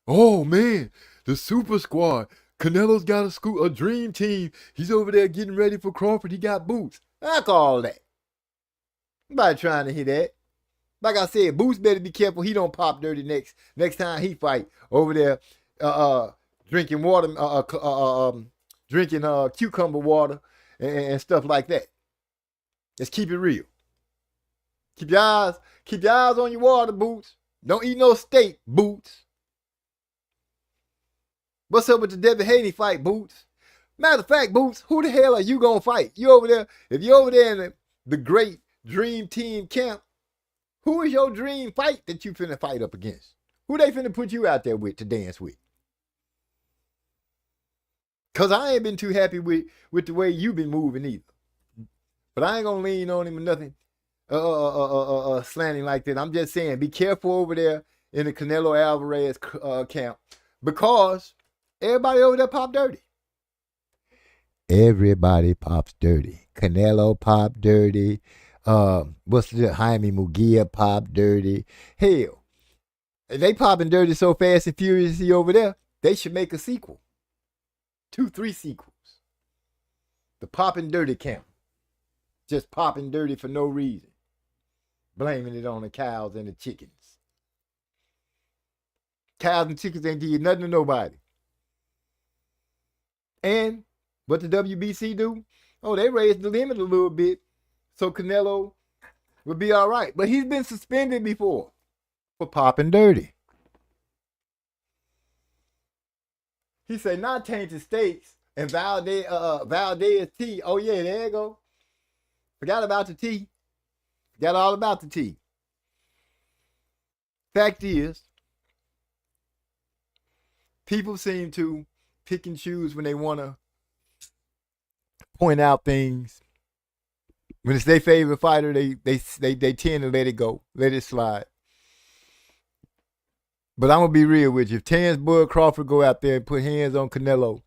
Speaker 2: Oh, man, the Super Squad. Canelo's got a dream team. He's over there getting ready for Crawford. He got Boots. Fuck all that. Nobody trying to hear that. Like I said, Boots better be careful he don't pop dirty next time he fight over there drinking water, drinking cucumber water and stuff like that. Let's keep it real. Keep your eyes on your water, Boots. Don't eat no steak, Boots. What's up with the Devin Haney fight, Boots? Matter of fact, Boots, who the hell are you gonna fight? You over there? If you're over there in the great dream team camp, who is your dream fight that you finna fight up against? Who they finna put you out there with to dance with? Cause I ain't been too happy with the way you been moving either. But I ain't gonna lean on him or nothing slanting like that. I'm just saying, be careful over there in the Canelo Alvarez camp, because everybody over there pop dirty. Everybody pops dirty. Canelo pop dirty. Jaime Munguia pop dirty. Hell, they popping dirty so fast and furiously over there, they should make a sequel. 2-3 sequels. The popping dirty camp. Just popping dirty for no reason. Blaming it on the cows and the chickens. Cows and chickens ain't did nothing to nobody. And what the WBC do? Oh, they raised the limit a little bit so Canelo would be all right. But he's been suspended before for popping dirty. He said not tainted steaks and Valdez tea. Oh yeah, there you go. Forgot about the tea. Forgot all about the tea. Fact is, people seem to pick and choose when they want to point out things. When it's their favorite fighter, they tend to let it go, let it slide. But I'm going to be real with you. If Terrence Bud Crawford go out there and put hands on Canelo,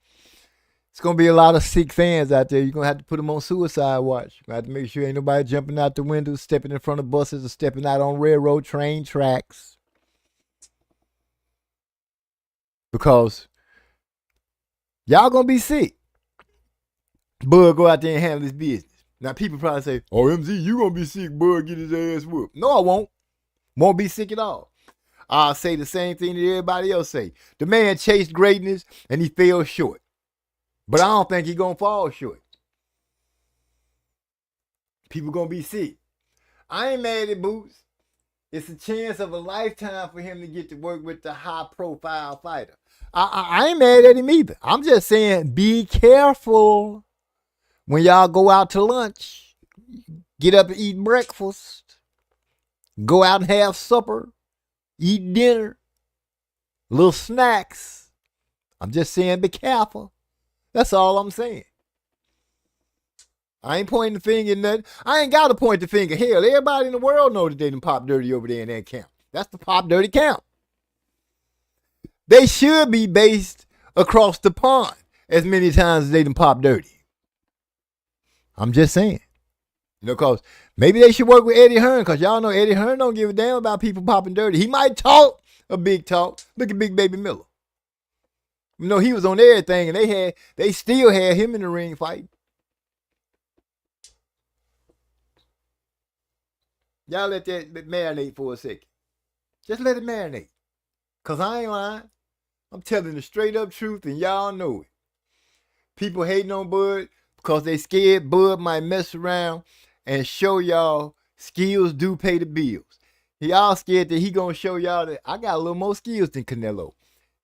Speaker 2: it's going to be a lot of sick fans out there. You're going to have to put them on suicide watch. You're going to have to make sure ain't nobody jumping out the windows, stepping in front of buses, or stepping out on railroad train tracks. Because y'all going to be sick. Bud go out there and handle his business. Now, people probably say, oh, MZ, you going to be sick, Bud, get his ass whooped. No, I won't. Won't be sick at all. I'll say the same thing that everybody else say. The man chased greatness and he fell short. But I don't think he's going to fall short. People going to be sick. I ain't mad at Boots. It's a chance of a lifetime for him to get to work with the high-profile fighter. I ain't mad at him either. I'm just saying, be careful when y'all go out to lunch. Get up and eat breakfast. Go out and have supper. Eat dinner. Little snacks. I'm just saying, be careful. That's all I'm saying. I ain't pointing the finger at nothing. I ain't got to point the finger. Hell, everybody in the world know that they done pop dirty over there in that camp. That's the pop dirty camp. They should be based across the pond as many times as they done pop dirty. I'm just saying. You know, because maybe they should work with Eddie Hearn, because y'all know Eddie Hearn don't give a damn about people popping dirty. He might talk a big talk. Look at Big Baby Miller. You know, he was on everything, and they still had him in the ring fighting. Y'all let that marinate for a second. Just let it marinate. Because I ain't lying. I'm telling the straight up truth, and y'all know it. People hating on Bud because they scared Bud might mess around and show y'all skills do pay the bills. Y'all scared that he gonna show y'all that I got a little more skills than Canelo.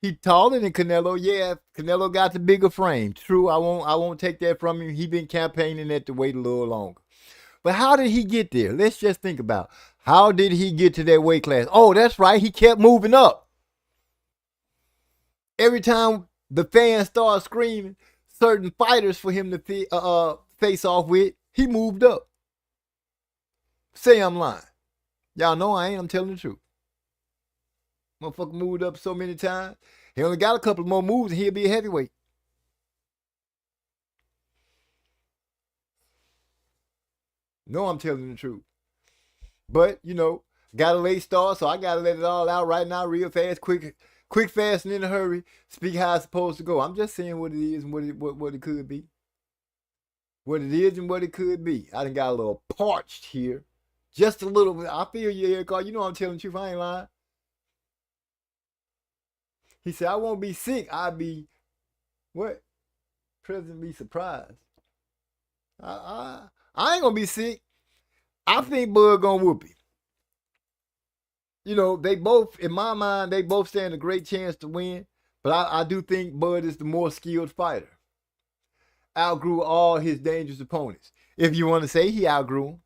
Speaker 2: He taller than Canelo. Yeah, Canelo got the bigger frame. True, I won't take that from him. He been campaigning that to wait a little longer. But how did he get there? Let's just think about how did he get to that weight class? Oh, that's right. He kept moving up. Every time the fans started screaming certain fighters for him to face off with, he moved up. Say I'm lying. Y'all know I ain't. I'm telling the truth. Motherfucker moved up so many times. He only got a couple more moves and he'll be a heavyweight. No, I'm telling the truth. But, you know, got a late start, so I got to let it all out right now real fast, quick, fast, and in a hurry. Speak how it's supposed to go. I'm just saying what it is and what it could be. What it is and what it could be. I done got a little parched here. Just a little bit. I feel you, Eric. You know I'm telling the truth. I ain't lying. He said, I won't be sick. I'll be, what? Pleasantly surprised. I ain't gonna be sick. I think Bud gonna whoop him. You know, they both, in my mind, they both stand a great chance to win. But I do think Bud is the more skilled fighter. Outgrew all his dangerous opponents. If you want to say he outgrew him.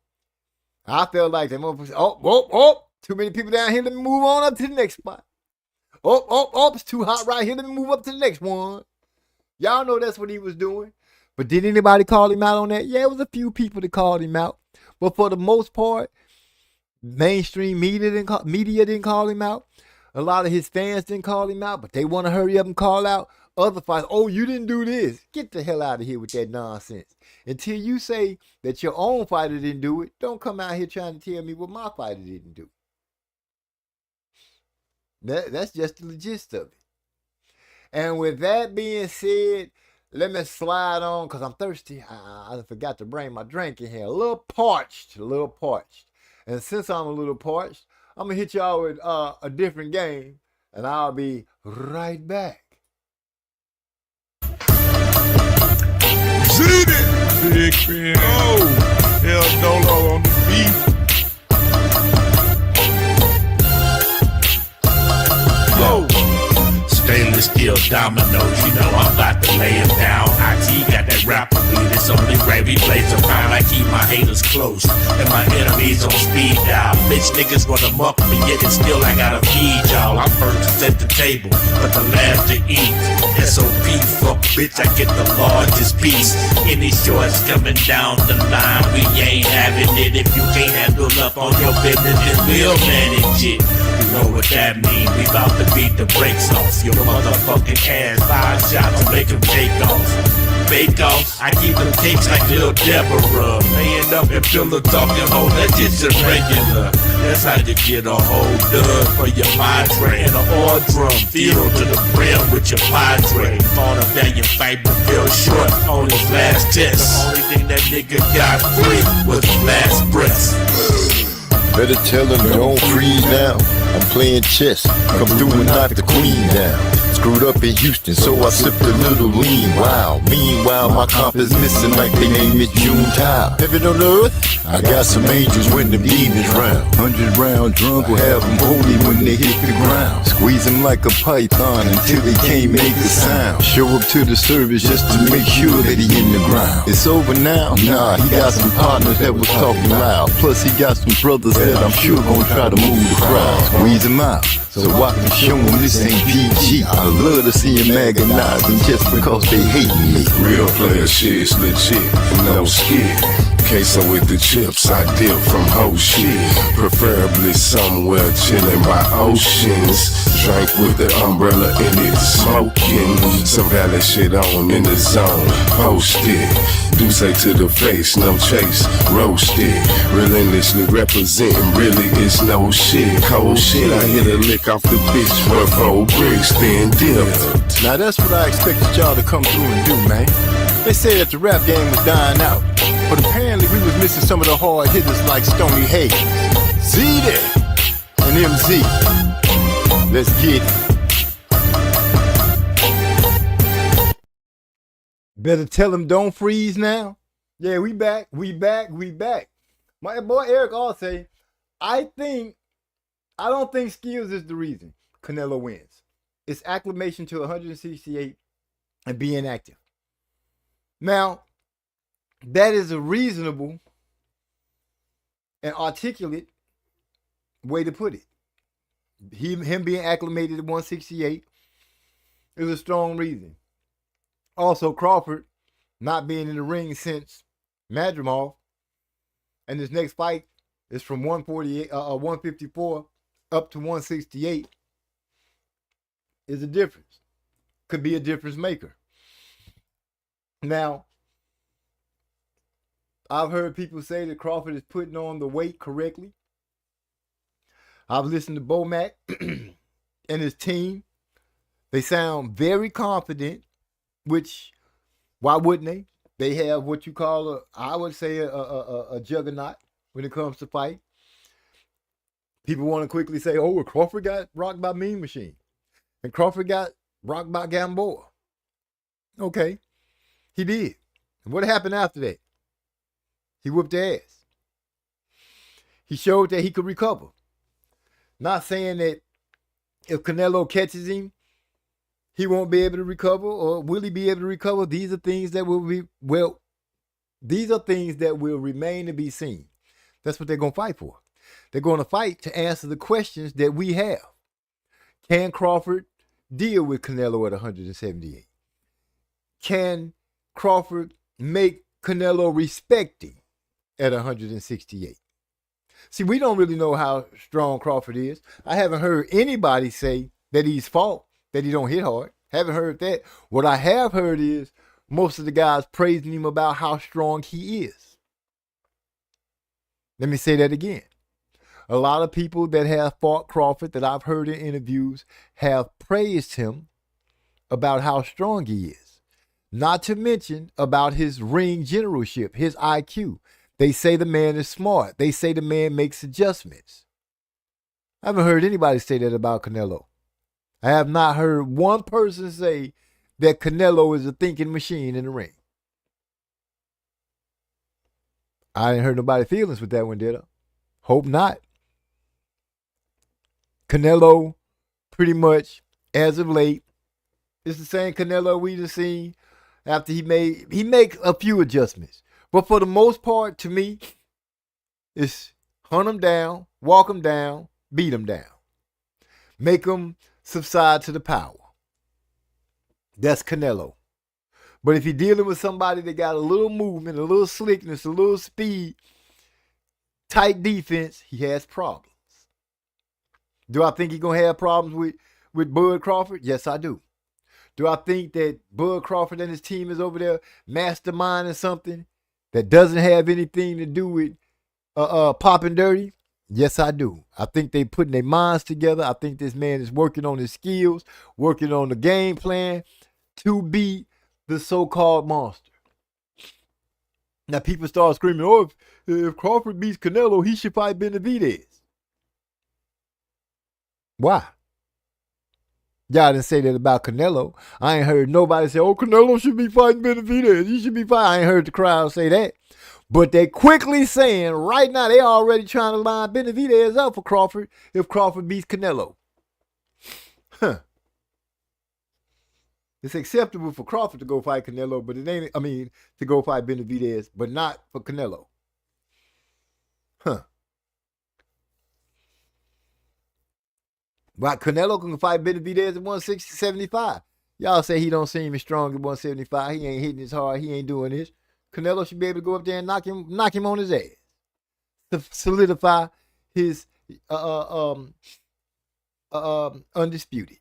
Speaker 2: I felt like that motherfucker. Too many people down here. Let me move on up to the next spot. It's too hot right here. Let me move up to the next one. Y'all know that's what he was doing. But did anybody call him out on that? Yeah, it was a few people that called him out. But for the most part, mainstream media didn't call him out. A lot of his fans didn't call him out, but they want to hurry up and call out other fighters. Oh, you didn't do this. Get the hell out of here with that nonsense. Until you say that your own fighter didn't do it, don't come out here trying to tell me what my fighter didn't do. That's just the gist of it. And with that being said, let me slide on because I'm thirsty. I forgot to bring my drink in here. A little parched. And since I'm a little parched, I'm going to hit y'all with a different game. And I'll be right back.
Speaker 3: Seen it! Big fan. Oh, El Dolo on the beat. Oh. Stainless steel dominoes, you know I'm about to lay 'em down. IT got that rapper beat, it's only gravy plays around. I keep my haters close and my enemies on speed dial. Bitch niggas run them up, but yet and still I gotta feed y'all. I'm first to set the table, but the last to eat. SOP, fuck bitch, I get the largest piece. Any shorts coming down the line, we ain't having it. If you can't handle up on your business, then we'll manage it. You know what that mean? We bout to beat the brakes off your motherfucking ass. 5 shots to make them take off. Bake off, I keep them cakes like Lil Deborah. Laying up and pillow talking, oh, that's just regular. That's how you get a whole dub for your madre and an oil drum. Filled to the brim with your padre. Fought a valiant fight but fell short on his last test. The only thing that nigga got free was his last breath.
Speaker 1: Better tell him don't freeze now. I'm playing chess, come through and knock the queen down. Screwed up in Houston, so I sipped a little lean. Wow, meanwhile my comp is missing like they name it June Tile. Heaven on earth, I got some angels when the demons round. 100 round drunk will have them holy when they hit the ground. Squeeze them like a python until they can't make a sound. Show up to the service just to make sure that he in the ground. It's over now? Nah, he got some partners that was talking loud. Plus he got some brothers that I'm sure gon' try to move the crowd. Squeeze him out, so I can show him this ain't PG. I love to see him agonizing just because they hate me.
Speaker 4: Real player shit is legit, no skid. queso with the chips, I dip from whole shit. Preferably somewhere chilling by oceans. Drink with the umbrella in it, smoking. Some valley shit on in the zone, post it. Do say to the face, no chase, roast it. Relentlessly representing, really it's no shit. Cold shit, I hit a lick off the bitch for 4 bricks, then dip.
Speaker 2: Now that's what I expected y'all to come through and do, man. They said that the rap game was dying out, but apparently we was missing some of the hard hitters like Stony Hayes, Z there, and MZ. Let's get it. Better tell him don't freeze now. Yeah, we back. My boy Eric all say, I don't think skills is the reason Canelo wins. It's acclimation to 168 and being active. Now, that is a reasonable and articulate way to put it. Him being acclimated to 168 is a strong reason. Also, Crawford not being in the ring since Madrimov, and his next fight is from 154 up to 168, is a difference. Could be a difference maker. Now, I've heard people say that Crawford is putting on the weight correctly. I've listened to Bomac and his team. They sound very confident, which, why wouldn't they? They have what you call, I would say, a juggernaut when it comes to fight. People want to quickly say, oh, well, Crawford got rocked by Mean Machine. And Crawford got rocked by Gamboa. Okay, he did. And what happened after that? He whooped their ass. He showed that he could recover. Not saying that if Canelo catches him, he won't be able to recover, or will he be able to recover? These are things that will remain to be seen. That's what they're going to fight for. They're going to fight to answer the questions that we have. Can Crawford deal with Canelo at 178? Can Crawford make Canelo respect him at 168? See, we don't really know how strong Crawford is. I haven't heard anybody say that he's fought, that he don't hit hard. Haven't heard that. What I have heard is most of the guys praising him about how strong he is. Let me say that again. A lot of people that have fought Crawford that I've heard in interviews have praised him about how strong he is. Not to mention about his ring generalship, his IQ. They say the man is smart. They say the man makes adjustments. I haven't heard anybody say that about Canelo. I have not heard one person say that Canelo is a thinking machine in the ring. I didn't hurt nobody's feelings with that one, did I? Hope not. Canelo, pretty much, as of late, is the same Canelo we just seen after he makes a few adjustments. But for the most part, to me, it's hunt him down, walk him down, beat him down. Make him subside to the power. That's Canelo. But if you're dealing with somebody that got a little movement, a little slickness, a little speed, tight defense, he has problems. Do I think he's going to have problems with Bud Crawford? Yes, I do. Do I think that Bud Crawford and his team is over there masterminding something that doesn't have anything to do with popping dirty? Yes, I do. I think they putting their minds together. I think this man is working on his skills, working on the game plan to beat the so-called monster. Now, people start screaming, oh, if Crawford beats Canelo, he should fight Benavidez. Why? Y'all didn't say that about Canelo. I ain't heard nobody say, oh, Canelo should be fighting Benavidez. He should be fighting. I ain't heard the crowd say that. But they quickly saying, right now, they already trying to line Benavidez up for Crawford if Crawford beats Canelo. Huh. It's acceptable for Crawford to go fight Canelo, but it ain't, to go fight Benavidez, but not for Canelo. Huh. But Canelo can fight Benavidez at 175. Y'all say he don't seem as strong at 175. He ain't hitting as hard. He ain't doing this. Canelo should be able to go up there and knock him on his ass to solidify his undisputed.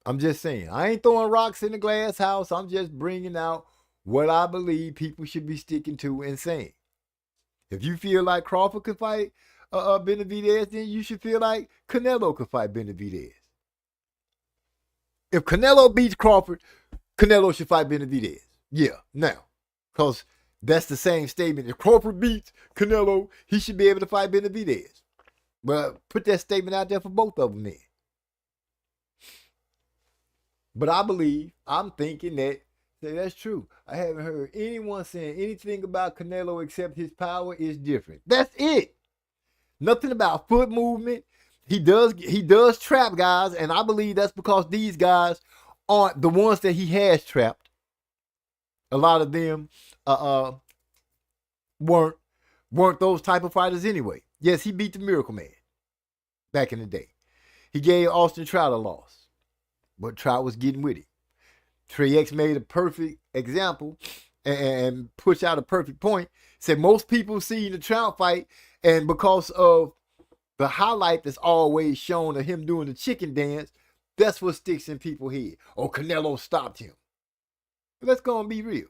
Speaker 2: I'm just saying. I ain't throwing rocks in the glass house. I'm just bringing out what I believe people should be sticking to and saying. If you feel like Crawford could fight Benavidez, then you should feel like Canelo could fight Benavidez. If Canelo beats Crawford, Canelo should fight Benavidez. Yeah, now. Because that's the same statement. If Crawford beats Canelo, he should be able to fight Benavidez. Well, put that statement out there for both of them then. But I'm thinking that that's true. I haven't heard anyone saying anything about Canelo except his power is different. That's it. Nothing about foot movement. He does trap guys, and I believe that's because these guys aren't the ones that he has trapped. A lot of them weren't those type of fighters anyway. Yes, he beat the Miracle Man back in the day. He gave Austin Trout a loss, but Trout was getting with it. Trey X made a perfect example and pushed out a perfect point. Said most people see the Trout fight, and because of the highlight that's always shown of him doing the chicken dance, that's what sticks in people's head. Oh, Canelo stopped him. But that's gonna be real.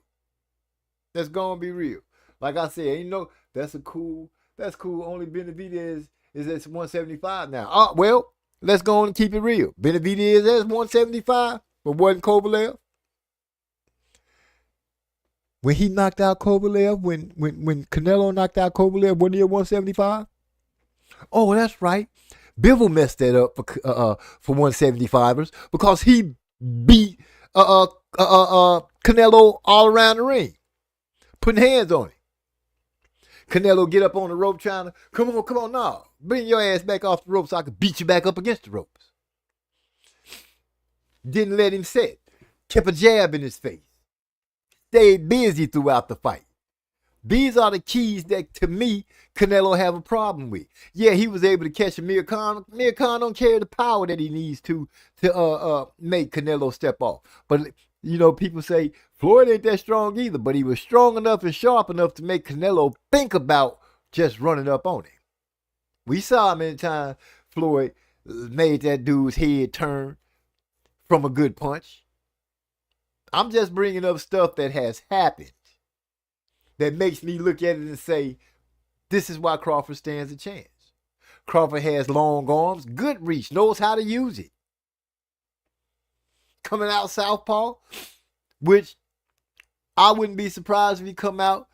Speaker 2: That's gonna be real. Like I said, that's cool. Only Benavidez is at 175 now. Oh, well, let's go on and keep it real. Benavidez is 175, but wasn't Kovalev. When he knocked out Kovalev, when Canelo knocked out Kovalev, wasn't he at 175? Oh, that's right. Bivol messed that up for 175ers because he beat Canelo all around the ring, putting hands on him. Canelo get up on the rope trying to, come on, no. Bring your ass back off the rope so I can beat you back up against the ropes. Didn't let him sit. Kept a jab in his face. Stayed busy throughout the fight. These are the keys that, to me, Canelo have a problem with. Yeah, he was able to catch Amir Khan. Amir Khan don't carry the power that he needs to make Canelo step off. But, people say Floyd ain't that strong either, but he was strong enough and sharp enough to make Canelo think about just running up on him. We saw how many times Floyd made that dude's head turn from a good punch. I'm just bringing up stuff that has happened that makes me look at it and say, this is why Crawford stands a chance. Crawford has long arms, good reach, knows how to use it. Coming out southpaw, which I wouldn't be surprised if he come out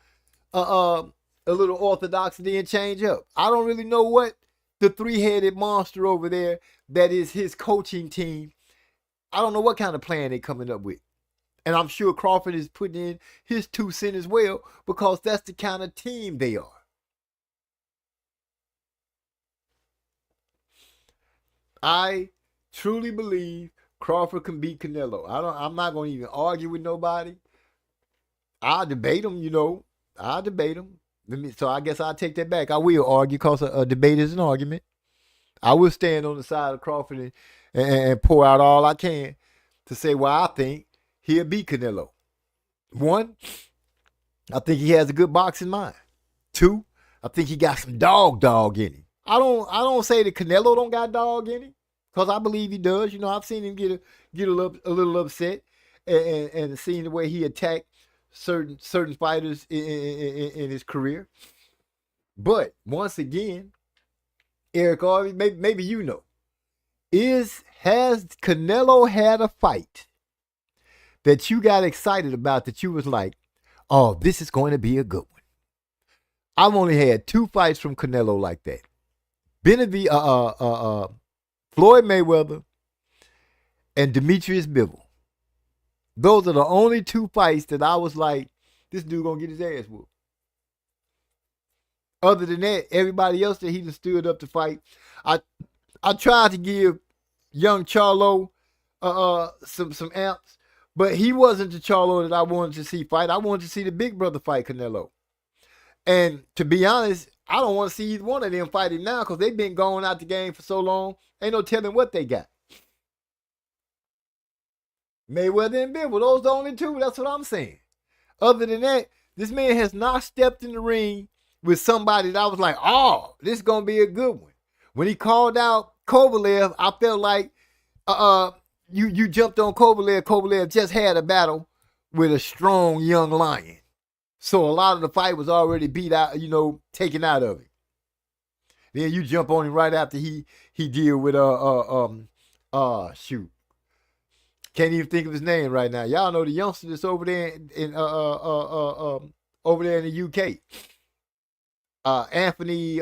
Speaker 2: a little orthodox and then change up. I don't really know what the three-headed monster over there that is his coaching team, I don't know what kind of plan they're coming up with. And I'm sure Crawford is putting in his 2 cents as well because that's the kind of team they are. I truly believe Crawford can beat Canelo. I'm not going to even argue with nobody. I'll debate him, I'll debate him. So I guess I'll take that back. I will argue because a debate is an argument. I will stand on the side of Crawford and pour out all I can to say why I think he'll beat Canelo. 1, I think he has a good boxing mind. 2, I think he got some dog in him. I don't say that Canelo don't got dog in him, because I believe he does. I've seen him get a little upset and seen the way he attacked certain fighters in his career. But once again, Eric Harvey, maybe has Canelo had a fight that you got excited about, that you was like, oh, this is going to be a good one? I've only had 2 fights from Canelo like that. Floyd Mayweather and Demetrius Bivol. Those are the only 2 fights that I was like, this dude gonna get his ass whooped. Other than that, everybody else that he just stood up to fight, I tried to give young Charlo some amps, but he wasn't the Charlo that I wanted to see fight. I wanted to see the big brother fight Canelo. And to be honest, I don't want to see either one of them fighting now because they've been going out the game for so long. Ain't no telling what they got. Mayweather and Bivol, those the only 2. That's what I'm saying. Other than that, this man has not stepped in the ring with somebody that I was like, oh, this is going to be a good one. When he called out Kovalev, I felt like you jumped on Kovalev. Kovalev just had a battle with a strong young lion. So a lot of the fight was already beat out, taken out of it. Then you jump on him right after he deal with shoot. Can't even think of his name right now. Y'all know the youngster that's over there over there in the UK. Anthony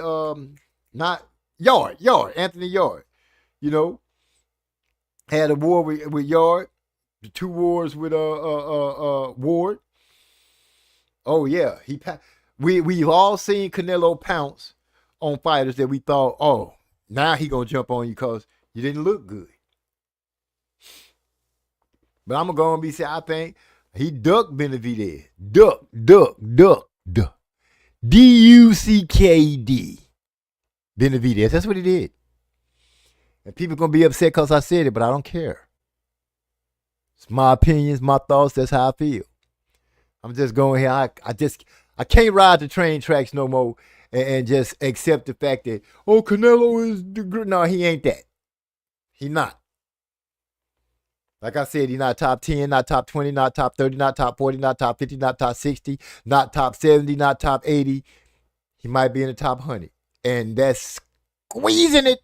Speaker 2: not Yard, Anthony Yard. Had a war with Yard, the 2 wars with Ward. Oh yeah, we've all seen Canelo pounce on fighters that we thought, oh, now he gonna jump on you because you didn't look good. But I'm gonna be saying, I think he ducked Benavidez. Duck. D-U-C-K-D. Benavidez. That's what he did. And people gonna be upset because I said it, but I don't care. It's my opinions, my thoughts. That's how I feel. I'm just going here. I can't ride the train tracks no more and just accept the fact that, oh, Canelo is the good. No, he ain't that. He not. Like I said, he's not top 10, not top 20, not top 30, not top 40, not top 50, not top 60, not top 70, not top 80. He might be in the top 100. And that's squeezing it.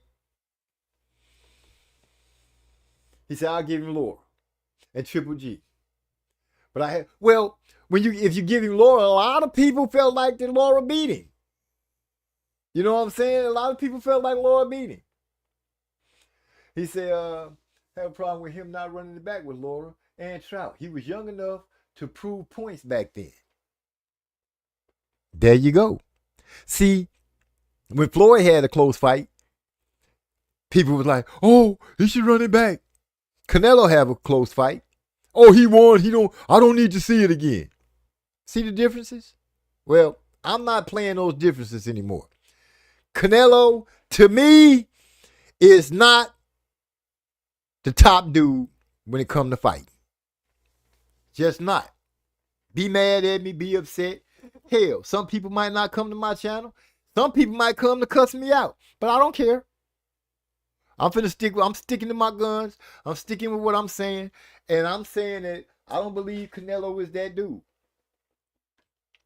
Speaker 2: He said, I'll give him Laura and Triple G. But if you give him Laura, a lot of people felt like that Laura beat him. You know what I'm saying? A lot of people felt like Laura beat him. He said, have a problem with him not running it back with Laura and Trout. He was young enough to prove points back then. There you go. See, when Floyd had a close fight, people was like, oh, he should run it back. Canelo have a close fight. Oh, he won. I don't need to see it again. See the differences? Well, I'm not playing those differences anymore. Canelo, to me, is not the top dude when it comes to fighting. Just not. Be mad at me, be upset. Hell, some people might not come to my channel. Some people might come to cuss me out. But I don't care. I'm sticking to my guns. I'm sticking with what I'm saying. And I'm saying that I don't believe Canelo is that dude.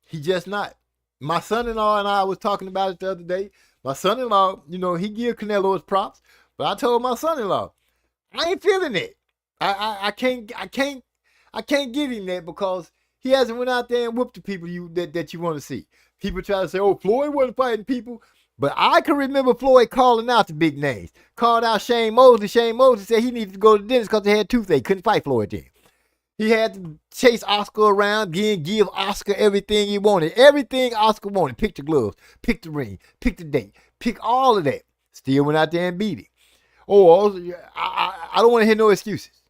Speaker 2: He just not. My son-in-law and I was talking about it the other day. My son-in-law, he give Canelo his props. But I told my son-in-law, I ain't feeling it. I can't give him that because he hasn't went out there and whooped the people that you want to see. People try to say, oh, Floyd wasn't fighting people. But I can remember Floyd calling out the big names. Called out Shane Mosley. Shane Mosley said he needed to go to the dentist because they had toothache. Couldn't fight Floyd then. He had to chase Oscar around, give Oscar everything he wanted. Everything Oscar wanted. Pick the gloves, pick the ring, pick the date, pick all of that. Still went out there and beat it. Oh, I don't want to hear no excuses.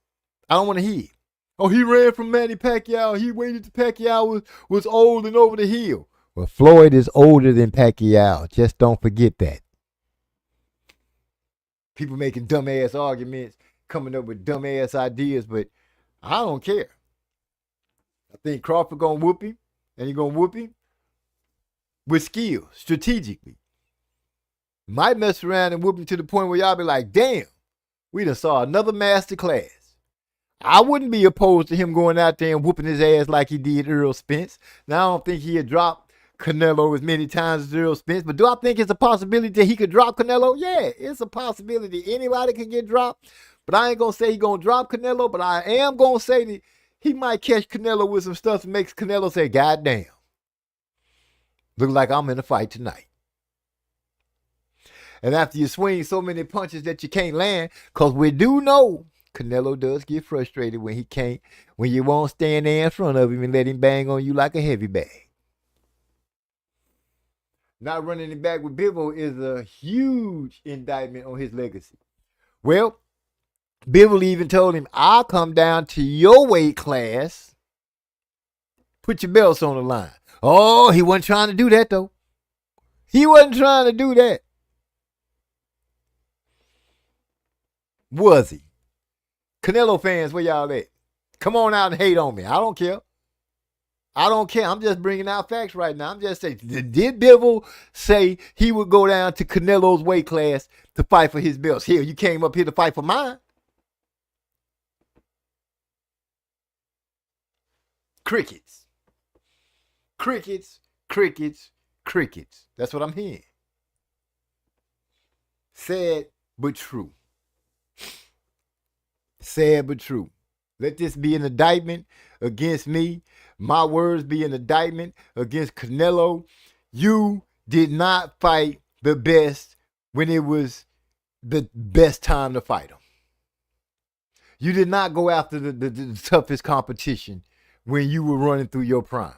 Speaker 2: I don't want to hear it. Oh, he ran from Manny Pacquiao. He waited till Pacquiao was old and over the hill. Well, Floyd is older than Pacquiao. Just don't forget that. People making dumbass arguments, coming up with dumbass ideas, but I don't care. I think Crawford gonna whoop him, and he gonna whoop him with skill, strategically. Might mess around and whoop him to the point where y'all be like, damn, we done saw another master class. I wouldn't be opposed to him going out there and whooping his ass like he did Earl Spence. Now, I don't think he had dropped Canelo as many times as Earl Spence, but do I think it's a possibility that he could drop Canelo? Yeah, it's a possibility. Anybody can get dropped, but I ain't going to say he's going to drop Canelo, but I am going to say that he might catch Canelo with some stuff that makes Canelo say, God damn, look like I'm in a fight tonight. And after you swing so many punches that you can't land, because we do know Canelo does get frustrated when you won't stand there in front of him and let him bang on you like a heavy bag. Not running it back with Bivol is a huge indictment on his legacy. Well, Bivol even told him, I'll come down to your weight class. Put your belts on the line. Oh, he wasn't trying to do that, though. He wasn't trying to do that. Was he? Canelo fans, where y'all at? Come on out and hate on me. I don't care. I don't care. I'm just bringing out facts right now. I'm just saying, did Bivol say he would go down to Canelo's weight class to fight for his belts? Here, you came up here to fight for mine. Crickets. Crickets, crickets, crickets. That's what I'm hearing. Sad but true. Sad but true. Let this be an indictment against me. My words be an indictment against Canelo. You did not fight the best when it was the best time to fight him. You did not go after the toughest competition when you were running through your prime.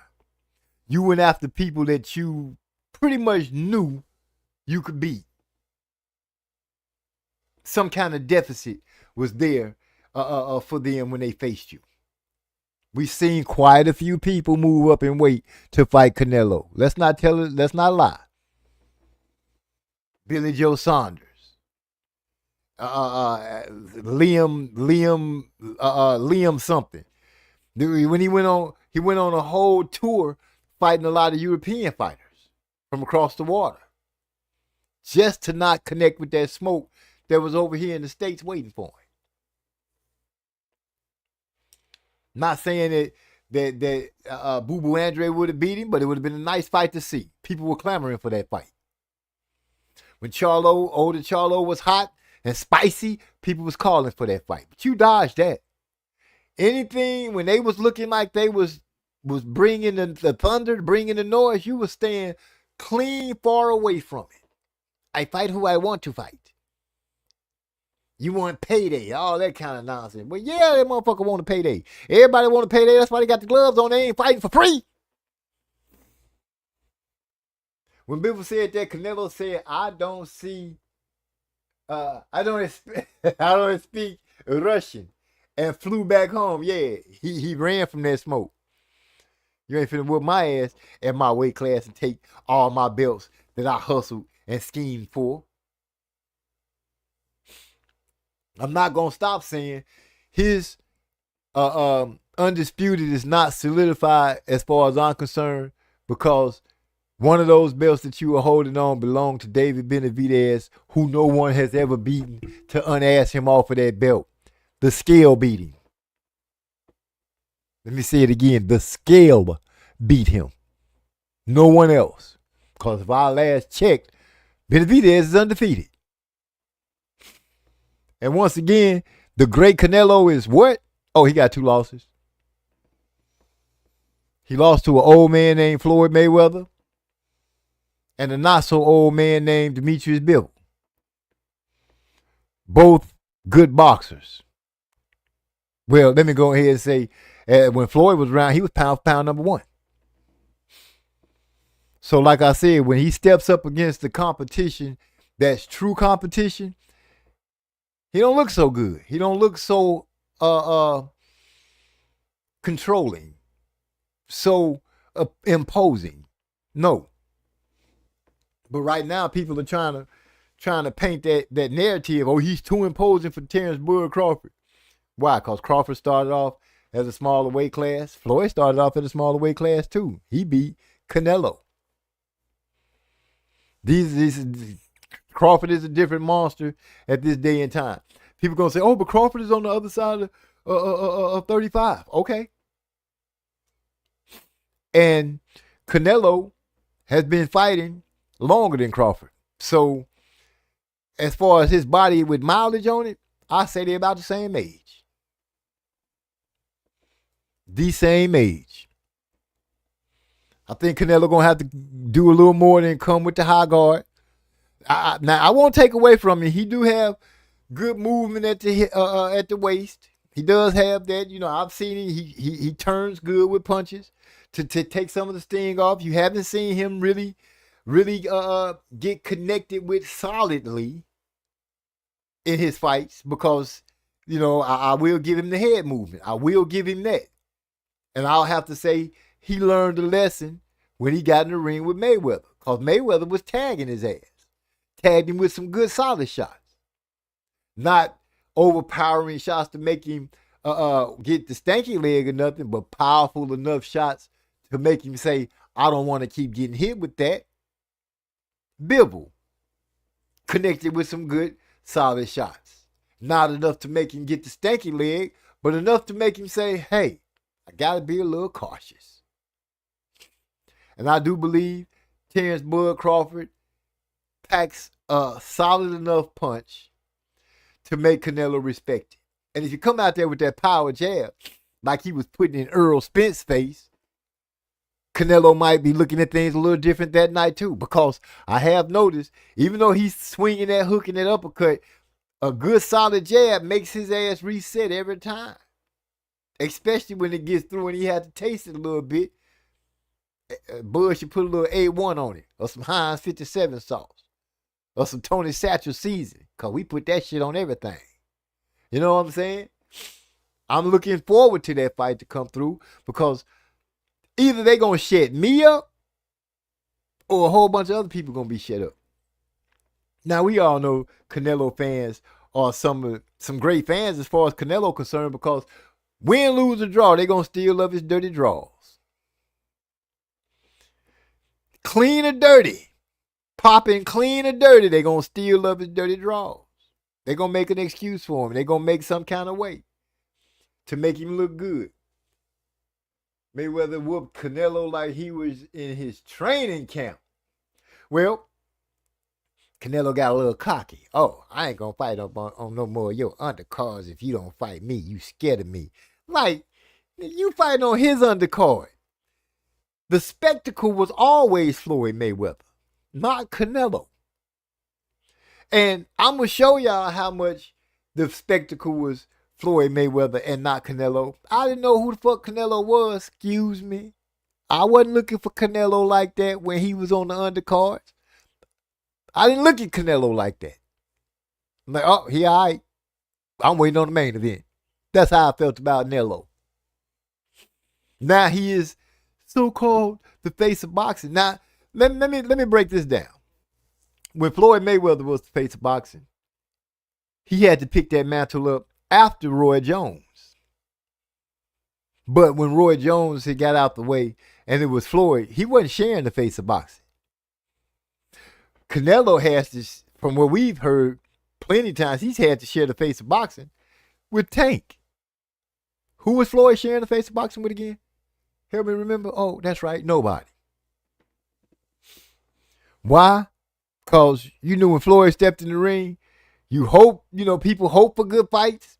Speaker 2: You went after people that you pretty much knew you could beat. Some kind of deficit was there for them when they faced you. We've seen quite a few people move up in weight to fight Canelo. Let's not lie. Billy Joe Saunders, Liam something. When he went on a whole tour fighting a lot of European fighters from across the water, just to not connect with that smoke that was over here in the States waiting for him. Not saying that Boo Boo Andre would have beat him, but it would have been a nice fight to see. People were clamoring for that fight. When older Charlo was hot and spicy, people was calling for that fight. But you dodged that. Anything when they was looking like they was bringing the thunder, bringing the noise, you was staying clean far away from it. I fight who I want to fight. You want payday, all that kind of nonsense. But yeah, that motherfucker want a payday. Everybody want a payday. That's why they got the gloves on. They ain't fighting for free. When Bivol said that, Canelo said, I don't speak Russian, and flew back home. Yeah, he ran from that smoke. You ain't finna whoop my ass at my weight class and take all my belts that I hustled and schemed for. I'm not gonna stop saying his undisputed is not solidified as far as I'm concerned, because one of those belts that you were holding on belonged to David Benavidez, who no one has ever beaten, to unass him off of that belt. The scale beat him. Let me say it again. The scale beat him. No one else. Because if I last checked, Benavidez is undefeated. And once again, the great Canelo is what? Oh, he got 2 losses. He lost to an old man named Floyd Mayweather and a not so old man named Demetrius Bivol. Both good boxers. Well, let me go ahead and say, when Floyd was around, he was pound for pound number 1. So like I said, when he steps up against the competition that's true competition, he don't look so good. He don't look so controlling, so imposing. No. But right now, people are trying to paint that narrative. Oh, he's too imposing for Terrence Bud Crawford. Why? Because Crawford started off as a smaller weight class. Floyd started off at a smaller weight class too. He beat Canelo. Crawford is a different monster at this day and time. People gonna say, "Oh, but Crawford is on the other side of 35." Okay. And Canelo has been fighting longer than Crawford. So, as far as his body with mileage on it, I say they're about the same age. The same age. I think Canelo gonna have to do a little more than come with the high guard. Now I won't take away from him. He do have good movement at the waist. He does have that. You know, I've seen him. He turns good with punches to take some of the sting off. You haven't seen him really get connected with solidly in his fights, because, you know, I will give him the head movement. I will give him that. And I'll have to say he learned a lesson when he got in the ring with Mayweather, because Mayweather was tagging his ass. Tagged him with some good solid shots. Not overpowering shots to make him get the stanky leg or nothing, but powerful enough shots to make him say, I don't want to keep getting hit with that. Bivol connected with some good, solid shots. Not enough to make him get the stanky leg, but enough to make him say, hey, I got to be a little cautious. And I do believe Terrence Bud Crawford packs a solid enough punch to make Canelo respect it. And if you come out there with that power jab, like he was putting in Earl Spence's face, Canelo might be looking at things a little different that night too. Because I have noticed, even though he's swinging that hook and that uppercut, a good solid jab makes his ass reset every time. Especially when it gets through and he had to taste it a little bit. Bud should put a little A1 on it. Or some Heinz 57 sauce. Or some Tony Satchel seasoning. Because we put that shit on everything. You know what I'm saying? I'm looking forward to that fight to come through. Because either they going to shut me up, or a whole bunch of other people going to be shut up. Now, we all know Canelo fans are some great fans as far as Canelo concerned, because win, lose, or draw, they're going to still love his dirty draws. Clean or dirty. Popping clean or dirty, they're going to still love his dirty draws. They're going to make an excuse for him. They're going to make some kind of way to make him look good. Mayweather whooped Canelo like he was in his training camp. Well, Canelo got a little cocky. Oh, I ain't going to fight on no more of your undercards. If you don't fight me, you scared of me. Like, you fighting on his undercard. The spectacle was always Floyd Mayweather, not Canelo. And I'm going to show y'all how much the spectacle was Floyd Mayweather and not Canelo. I didn't know who the fuck Canelo was, excuse me. I wasn't looking for Canelo like that when he was on the undercards. I didn't look at Canelo like that. I'm like, oh, he all right. I'm waiting on the main event. That's how I felt about Nello. Now he is so-called the face of boxing. Now, let me break this down. When Floyd Mayweather was the face of boxing, he had to pick that mantle up after Roy Jones. But when Roy Jones had got out the way and it was Floyd, he wasn't sharing the face of boxing. Canelo has to, from what we've heard plenty of times, he's had to share the face of boxing with Tank. Who was Floyd sharing the face of boxing with again? Help me remember. Oh, that's right. Nobody. Why? Because you knew when Floyd stepped in the ring, you hope, people hope for good fights.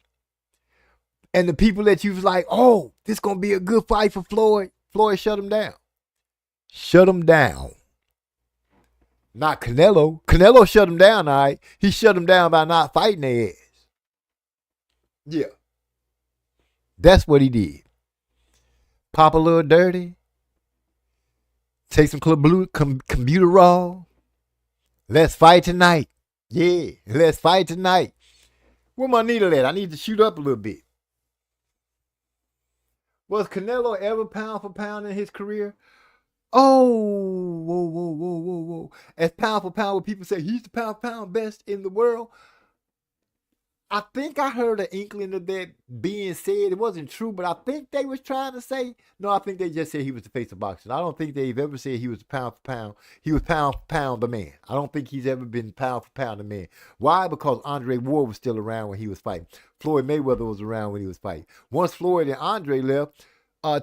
Speaker 2: And the people that you was like, oh, this going to be a good fight for Floyd. Floyd shut him down. Shut him down. Not Canelo. Canelo shut him down, all right. He shut him down by not fighting their ass. Yeah. That's what he did. Pop a little dirty. Take some computer raw. Let's fight tonight. Yeah, let's fight tonight. Where my needle at? I need to shoot up a little bit. Was Canelo ever pound for pound in his career? Oh, whoa. As pound for pound, when people say he's the pound for pound best in the world, I think I heard an inkling of that being said. It wasn't true, but I think they was trying to say, no, I think they just said he was the face of boxing. I don't think they've ever said he was pound for pound. He was pound for pound the man. I don't think he's ever been pound for pound the man. Why? Because Andre Ward was still around when he was fighting. Floyd Mayweather was around when he was fighting. Once Floyd and Andre left,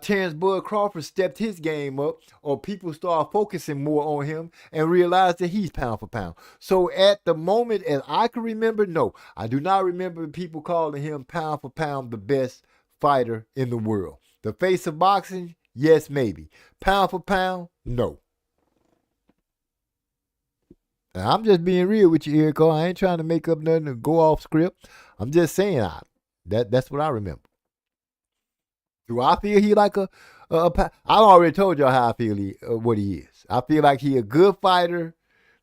Speaker 2: Terrence Bud Crawford stepped his game up, or people started focusing more on him and realized that he's pound for pound. So at the moment, as I can remember, no, I do not remember people calling him pound for pound the best fighter in the world. The face of boxing, yes, maybe. Pound for pound, no. Now, I'm just being real with you, Eric. I ain't trying to make up nothing to go off script. I'm just saying that's what I remember. Do I feel he like I already told y'all how I feel what he is. I feel like he a good fighter.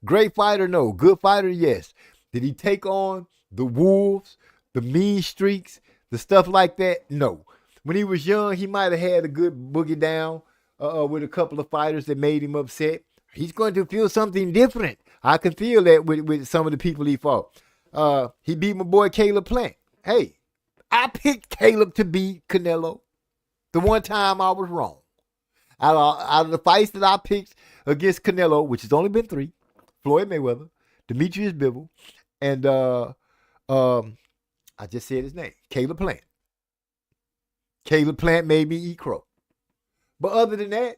Speaker 2: Great fighter, no. Good fighter, yes. Did he take on the wolves, the mean streaks, the stuff like that? No. When he was young, he might have had a good boogie down with a couple of fighters that made him upset. He's going to feel something different. I can feel that with some of the people he fought. He beat my boy Caleb Plant. Hey, I picked Caleb to beat Canelo. The one time I was wrong. Out of the fights that I picked against Canelo, which has only been 3, Floyd Mayweather, Demetrius Bivol, and I just said his name, Caleb Plant. Caleb Plant made me eat crow. But other than that,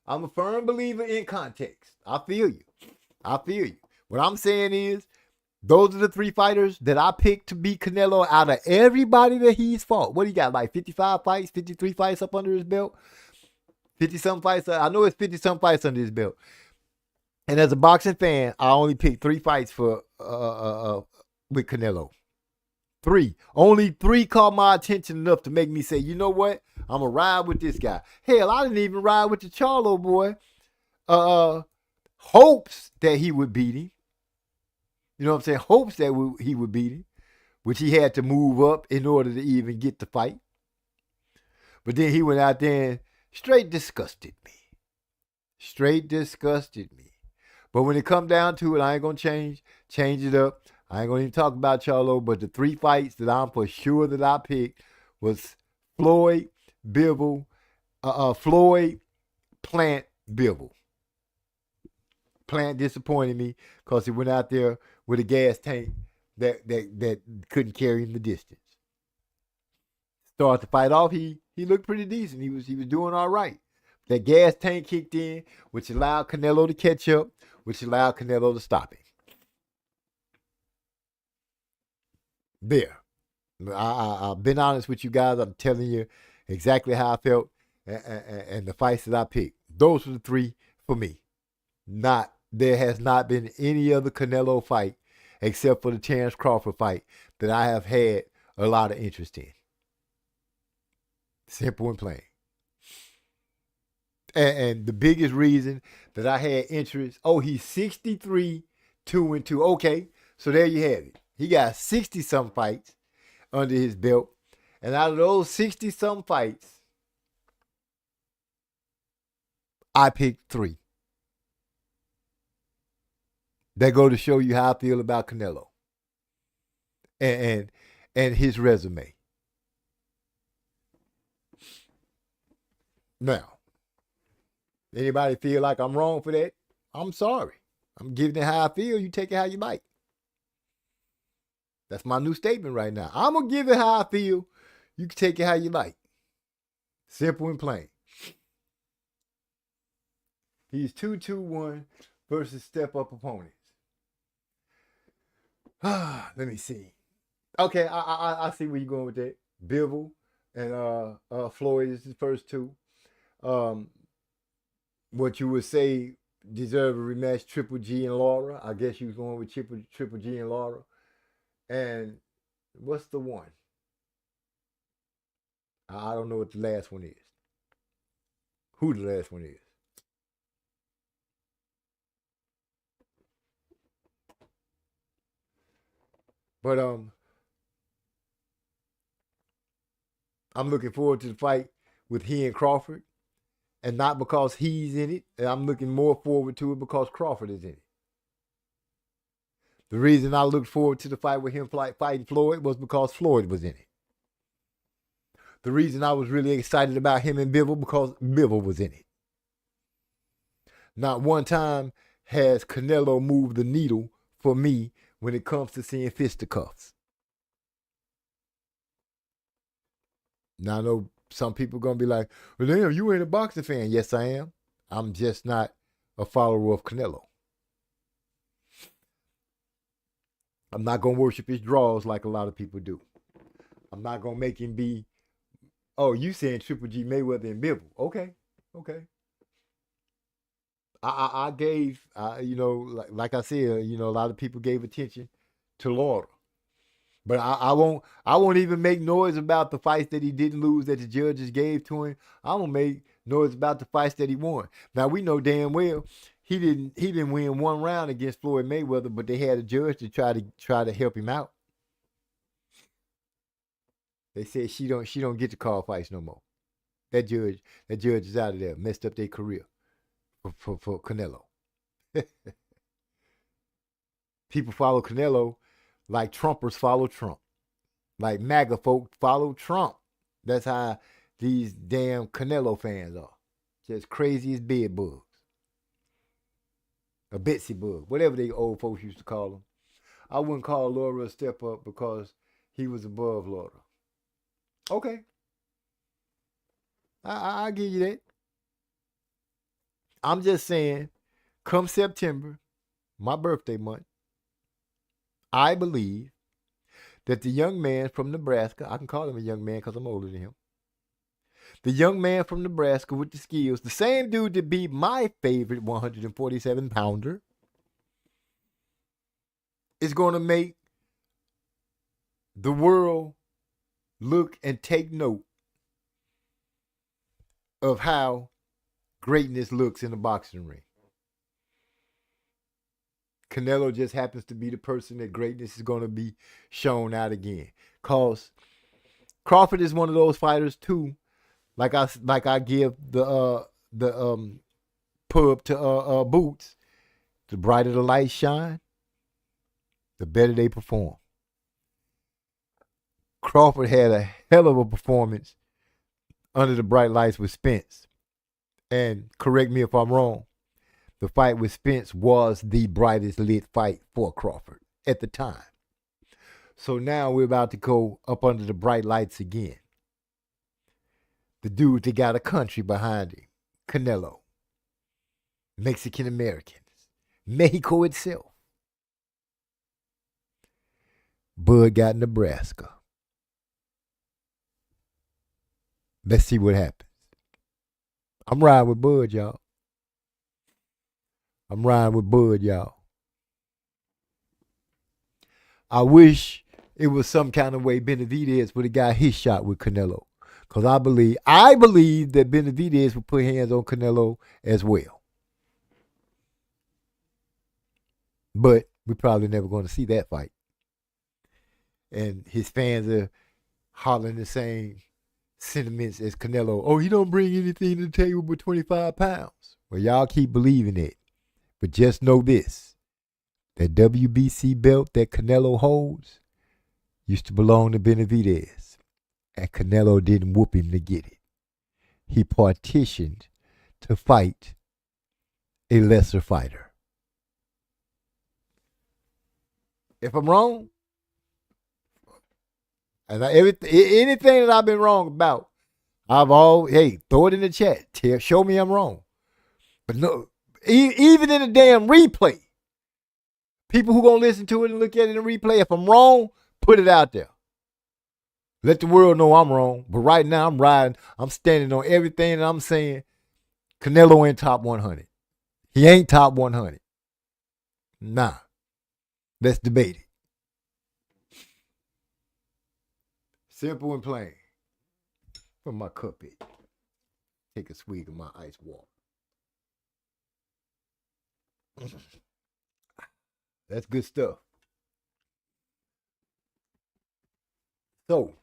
Speaker 2: I'm a firm believer in context. I feel you. What I'm saying is, those are the 3 fighters that I picked to beat Canelo out of everybody that he's fought. What he got, like 55 fights, 53 fights up under his belt? 50-some fights. I know it's 50-some fights under his belt. And as a boxing fan, I only picked 3 fights for with Canelo. 3. Only 3 caught my attention enough to make me say, you know what? I'm going to ride with this guy. Hell, I didn't even ride with the Charlo boy. Hopes that he would beat him. You know what I'm saying? Hopes that he would beat him, which he had to move up in order to even get the fight. But then he went out there and straight disgusted me. But when it come down to it, I ain't going to change it up. I ain't going to even talk about Charlo, but the 3 fights that I'm for sure that I picked was Floyd, Bivol, Floyd, Plant, Bivol. Plant disappointed me because he went out there with a gas tank that couldn't carry him the distance. Started the fight off, he looked pretty decent. He was doing all right. That gas tank kicked in, which allowed Canelo to catch up, which allowed Canelo to stop him. There. I've been honest with you guys. I'm telling you exactly how I felt and the fights that I picked. Those were the 3 for me. There has not been any other Canelo fight except for the Terence Crawford fight that I have had a lot of interest in. Simple and plain. And the biggest reason that I had interest, he's 63, 2-2. Okay, so there you have it. He got 60-some fights under his belt. And out of those 60-some fights, I picked 3. That go to show you how I feel about Canelo and his resume. Now, anybody feel like I'm wrong for that? I'm sorry. I'm giving it how I feel. You take it how you like. That's my new statement right now. I'm going to give it how I feel. You can take it how you like. Simple and plain. He's 2-2-1 versus step-up opponents. Let me see. Okay, I see where you're going with that. Bivol and Floyd is the first 2. What you would say deserve a rematch, Triple G and Lara. I guess you was going with Triple G and Lara. And what's the one? I don't know what the last one is. Who the last one is? But I'm looking forward to the fight with he and Crawford. And not because he's in it. And I'm looking more forward to it because Crawford is in it. The reason I looked forward to the fight with him fighting Floyd was because Floyd was in it. The reason I was really excited about him and Bivol because Bivol was in it. Not one time has Canelo moved the needle for me when it comes to seeing fisticuffs. Now I know some people are going to be like, well, damn, you ain't a boxing fan. Yes, I am. I'm just not a follower of Canelo. I'm not going to worship his draws like a lot of people do. I'm not going to make him be, oh, you saying Triple G, Mayweather, and Bivol. Okay. I gave, like I said, a lot of people gave attention to Lara. But I won't even make noise about the fights that he didn't lose that the judges gave to him. I won't make noise about the fights that he won. Now we know damn well he didn't win one round against Floyd Mayweather, but they had a judge to try to help him out. They said she don't get to call fights no more. That judge is out of there. Messed up their career for Canelo. People follow Canelo like Trumpers follow Trump. Like MAGA folk follow Trump. That's how these damn Canelo fans are. Just crazy as bed bugs. A Betsy bug, whatever they old folks used to call them. I wouldn't call Laura a step up because he was above Laura. Okay. I give you that. I'm just saying, come September, my birthday month, I believe that the young man from Nebraska, I can call him a young man because I'm older than him. The young man from Nebraska with the skills, the same dude that beat my favorite 147 pounder, is going to make the world look and take note of how greatness looks in a boxing ring. Canelo just happens to be the person that greatness is going to be shown out again. Cause Crawford is one of those fighters too. Like I give the pub to Boots. The brighter the lights shine, the better they perform. Crawford had a hell of a performance under the bright lights with Spence. And correct me if I'm wrong, the fight with Spence was the brightest lit fight for Crawford at the time. So now we're about to go up under the bright lights again. The dude that got a country behind him, Canelo. Mexican Americans. Mexico itself. Bud got Nebraska. Let's see what happens. I'm riding with Bud, y'all. I'm riding with Bud, y'all. I wish it was some kind of way Benavidez would have got his shot with Canelo. Because I believe that Benavidez would put hands on Canelo as well. But we're probably never going to see that fight. And his fans are hollering the same sentiments as Canelo. Oh, he don't bring anything to the table but 25 pounds. Well, y'all keep believing it. But just know this. That WBC belt that Canelo holds used to belong to Benavidez. And Canelo didn't whoop him to get it. He partitioned to fight a lesser fighter. If I'm wrong, and anything that I've been wrong about, throw it in the chat. Show me I'm wrong. But no, even in a damn replay, people who gonna listen to it and look at it in replay, if I'm wrong, put it out there. Let the world know I'm wrong. But right now I'm riding. I'm standing on everything that I'm saying. Canelo ain't top 100. He ain't top 100. Nah. Let's debate it. Simple and plain. Where my cup is. Take a swig of my ice water. That's good stuff. So,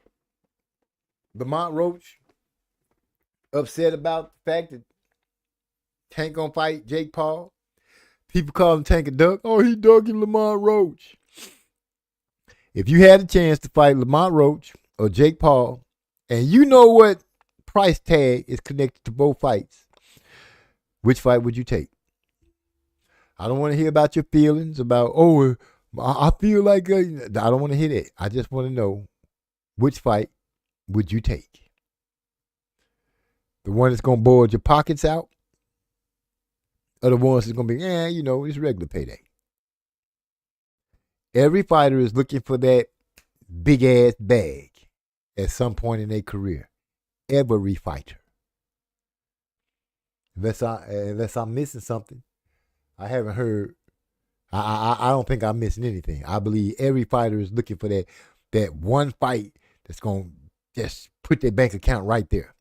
Speaker 2: Lamont Roach upset about the fact that Tank gonna fight Jake Paul. People call him Tank a duck. Oh, he ducking Lamont Roach. If you had a chance to fight Lamont Roach or Jake Paul, and you know what price tag is connected to both fights, which fight would you take? I don't want to hear about your feelings about, I feel like, I don't want to hear that. I just want to know, which fight would you take? The one that's going to bulge your pockets out? Or the ones that's going to be, it's regular payday? Every fighter is looking for that big-ass bag at some point in their career. Every fighter. Unless I'm missing something. I haven't heard. I don't think I'm missing anything. I believe every fighter is looking for that one fight that's going to just put their bank account right there.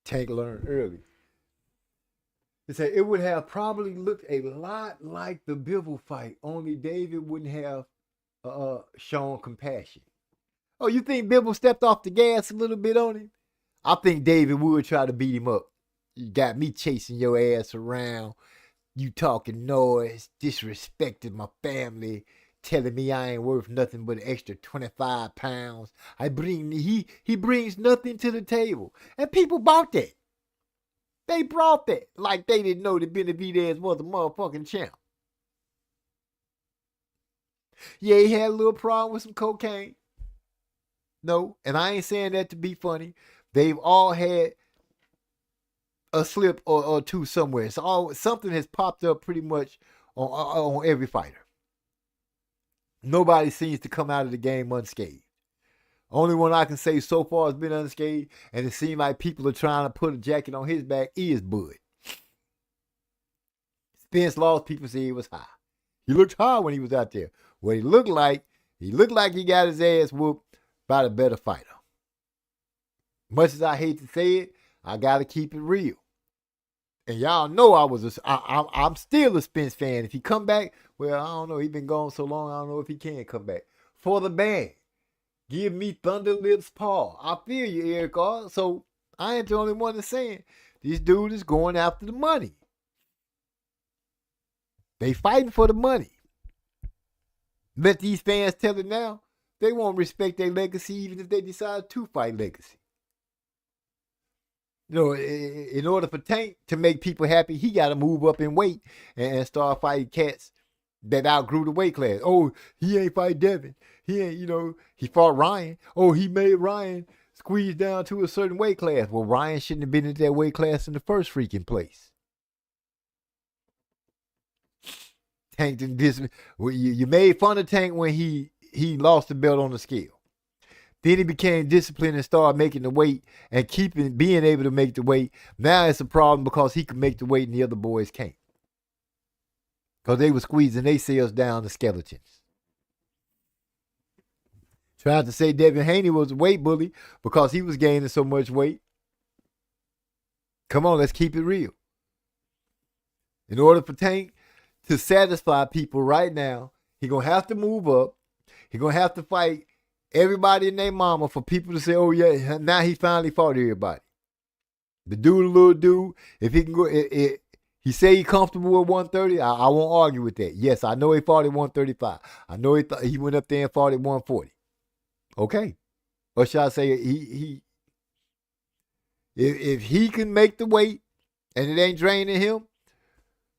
Speaker 2: Tank learned early. They said it would have probably looked a lot like the Bivol fight, only David wouldn't have shown compassion. Oh, you think Bivol stepped off the gas a little bit on him? I think David would try to beat him up. You got me chasing your ass around. You talking noise, disrespecting my family, telling me I ain't worth nothing but an extra 25 pounds. He brings nothing to the table. And people bought that. They brought that. Like they didn't know that Benavidez was a motherfucking champ. Yeah, he had a little problem with some cocaine. No, and I ain't saying that to be funny. They've all had a slip or two somewhere. Something has popped up pretty much on every fighter. Nobody seems to come out of the game unscathed. Only one I can say so far has been unscathed, and it seems like people are trying to put a jacket on his back, is Bud. Spence lost, people say he was high. He looked high when he was out there. What he looked like he got his ass whooped by the better fighter. Much as I hate to say it, I gotta keep it real. And y'all know I'm still a Spence fan. If he come back, well, I don't know. He been gone so long, I don't know if he can come back. For the band, give me Thunder Lips Paul. I feel you, Eric R. So I ain't the only one that's saying this dude is going after the money. They fighting for the money. Let these fans tell it now. They won't respect their legacy even if they decide to fight legacy. You know, in order for Tank to make people happy, he got to move up in weight and start fighting cats that outgrew the weight class. Oh, he ain't fight Devin. He ain't, he fought Ryan. Oh, he made Ryan squeeze down to a certain weight class. Well, Ryan shouldn't have been in that weight class in the first freaking place. Tank didn't you made fun of Tank when he lost the belt on the scale. Then he became disciplined and started making the weight and being able to make the weight. Now it's a problem because he can make the weight and the other boys can't. Because they were squeezing themselves down to skeletons. Tried to say Devin Haney was a weight bully because he was gaining so much weight. Come on, let's keep it real. In order for Tank to satisfy people right now, he's going to have to move up. He's going to have to fight everybody and their mama for people to say, oh, yeah, now he finally fought everybody. The little dude, if he can go, he say he comfortable with 130, I won't argue with that. Yes, I know he fought at 135. I know he went up there and fought at 140. Okay. Or should I say, if he can make the weight and it ain't draining him,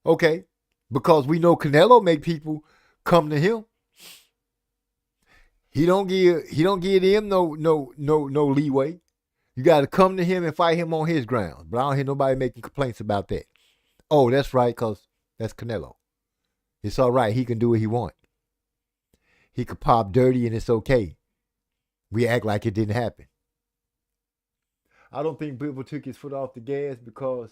Speaker 2: okay. Because we know Canelo make people come to him. He don't give him no leeway. You got to come to him and fight him on his ground. But I don't hear nobody making complaints about that. Oh, that's right, because that's Canelo. It's all right. He can do what he wants. He could pop dirty and it's okay. We act like it didn't happen. I don't think Bivol took his foot off the gas because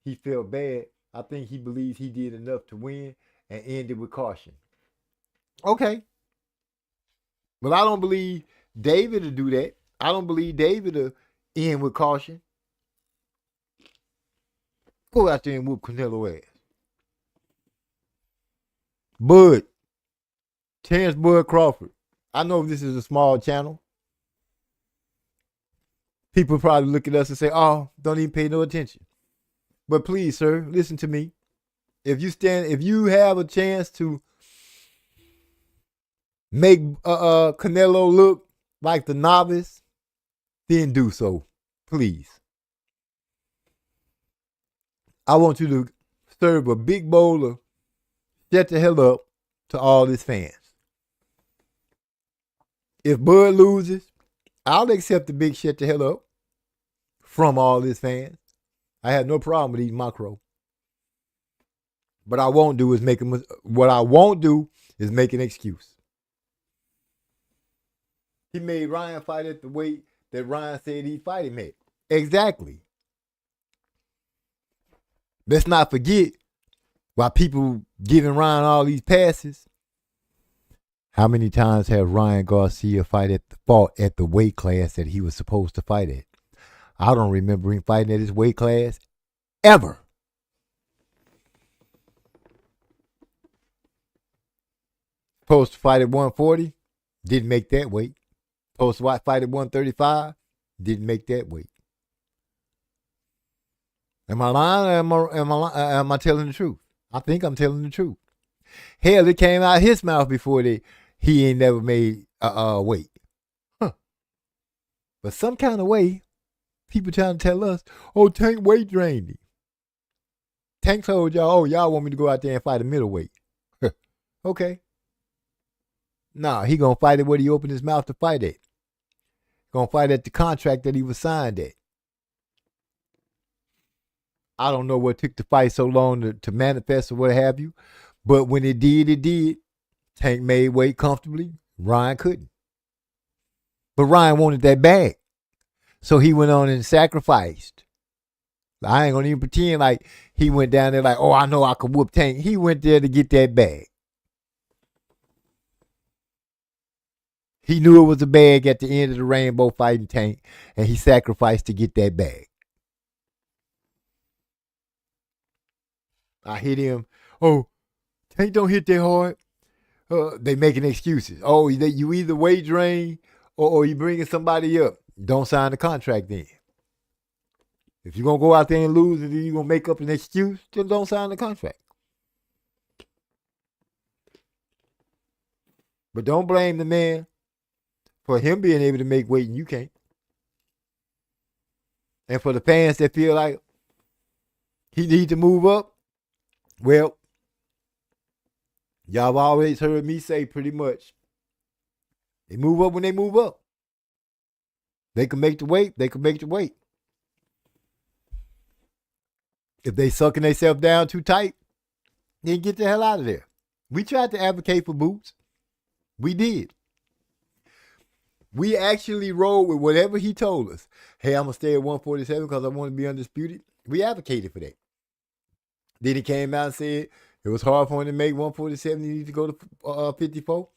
Speaker 2: he felt bad. I think he believes he did enough to win and ended with caution. Okay. But I don't believe David will do that. I don't believe David will end with caution. Go out there and whoop Canelo ass. Bud. Terrence Bud Crawford. I know this is a small channel. People probably look at us and say, oh, don't even pay no attention. But please, sir, listen to me. If you have a chance to make Canelo look like the novice, then do so, please. I want you to serve a big bowl of shut the hell up to all his fans. If Bud loses, I'll accept the big shut the hell up from all his fans. I have no problem with eating my crow. But I won't do is make an excuse. He made Ryan fight at the weight that Ryan said he'd fight him at. Exactly. Let's not forget, while people giving Ryan all these passes, how many times have Ryan Garcia fought at the weight class that he was supposed to fight at? I don't remember him fighting at his weight class ever. Supposed to fight at 140, didn't make that weight. Supposed to fight at 135, didn't make that weight. Am I lying or am I telling the truth? I think I'm telling the truth. Hell, it came out his mouth before he ain't never made weight. Huh. But some kind of way, people trying to tell us, oh, Tank weight drained him. Tank told y'all, oh, y'all want me to go out there and fight a middleweight. Okay. Nah, he gonna fight it where he opened his mouth to fight it. Gonna fight at the contract that he was signed at. I don't know what took the fight so long to manifest or what have you, but when it did, it did. Tank made weight comfortably. Ryan couldn't. But Ryan wanted that bag. So he went on and sacrificed. I ain't gonna even pretend like he went down there like, oh, I know I could whoop Tank. He went there to get that bag. He knew it was a bag at the end of the rainbow fighting Tank, and he sacrificed to get that bag. I hit him. Oh, Tank don't hit that hard. They making excuses. Oh, you either weight drain or you bringing somebody up. Don't sign the contract then. If you're going to go out there and lose and you're going to make up an excuse, then don't sign the contract. But don't blame the man for him being able to make weight and you can't. And for the fans that feel like he needs to move up, well, y'all have always heard me say pretty much, they move up when they move up. They can make the weight, they can make the weight. If they sucking themselves down too tight, then get the hell out of there. We tried to advocate for Boots. We did. We actually rolled with whatever he told us. Hey, I'm going to stay at 147 because I want to be undisputed. We advocated for that. Then he came out and said it was hard for him to make 147. He needed to go to 54.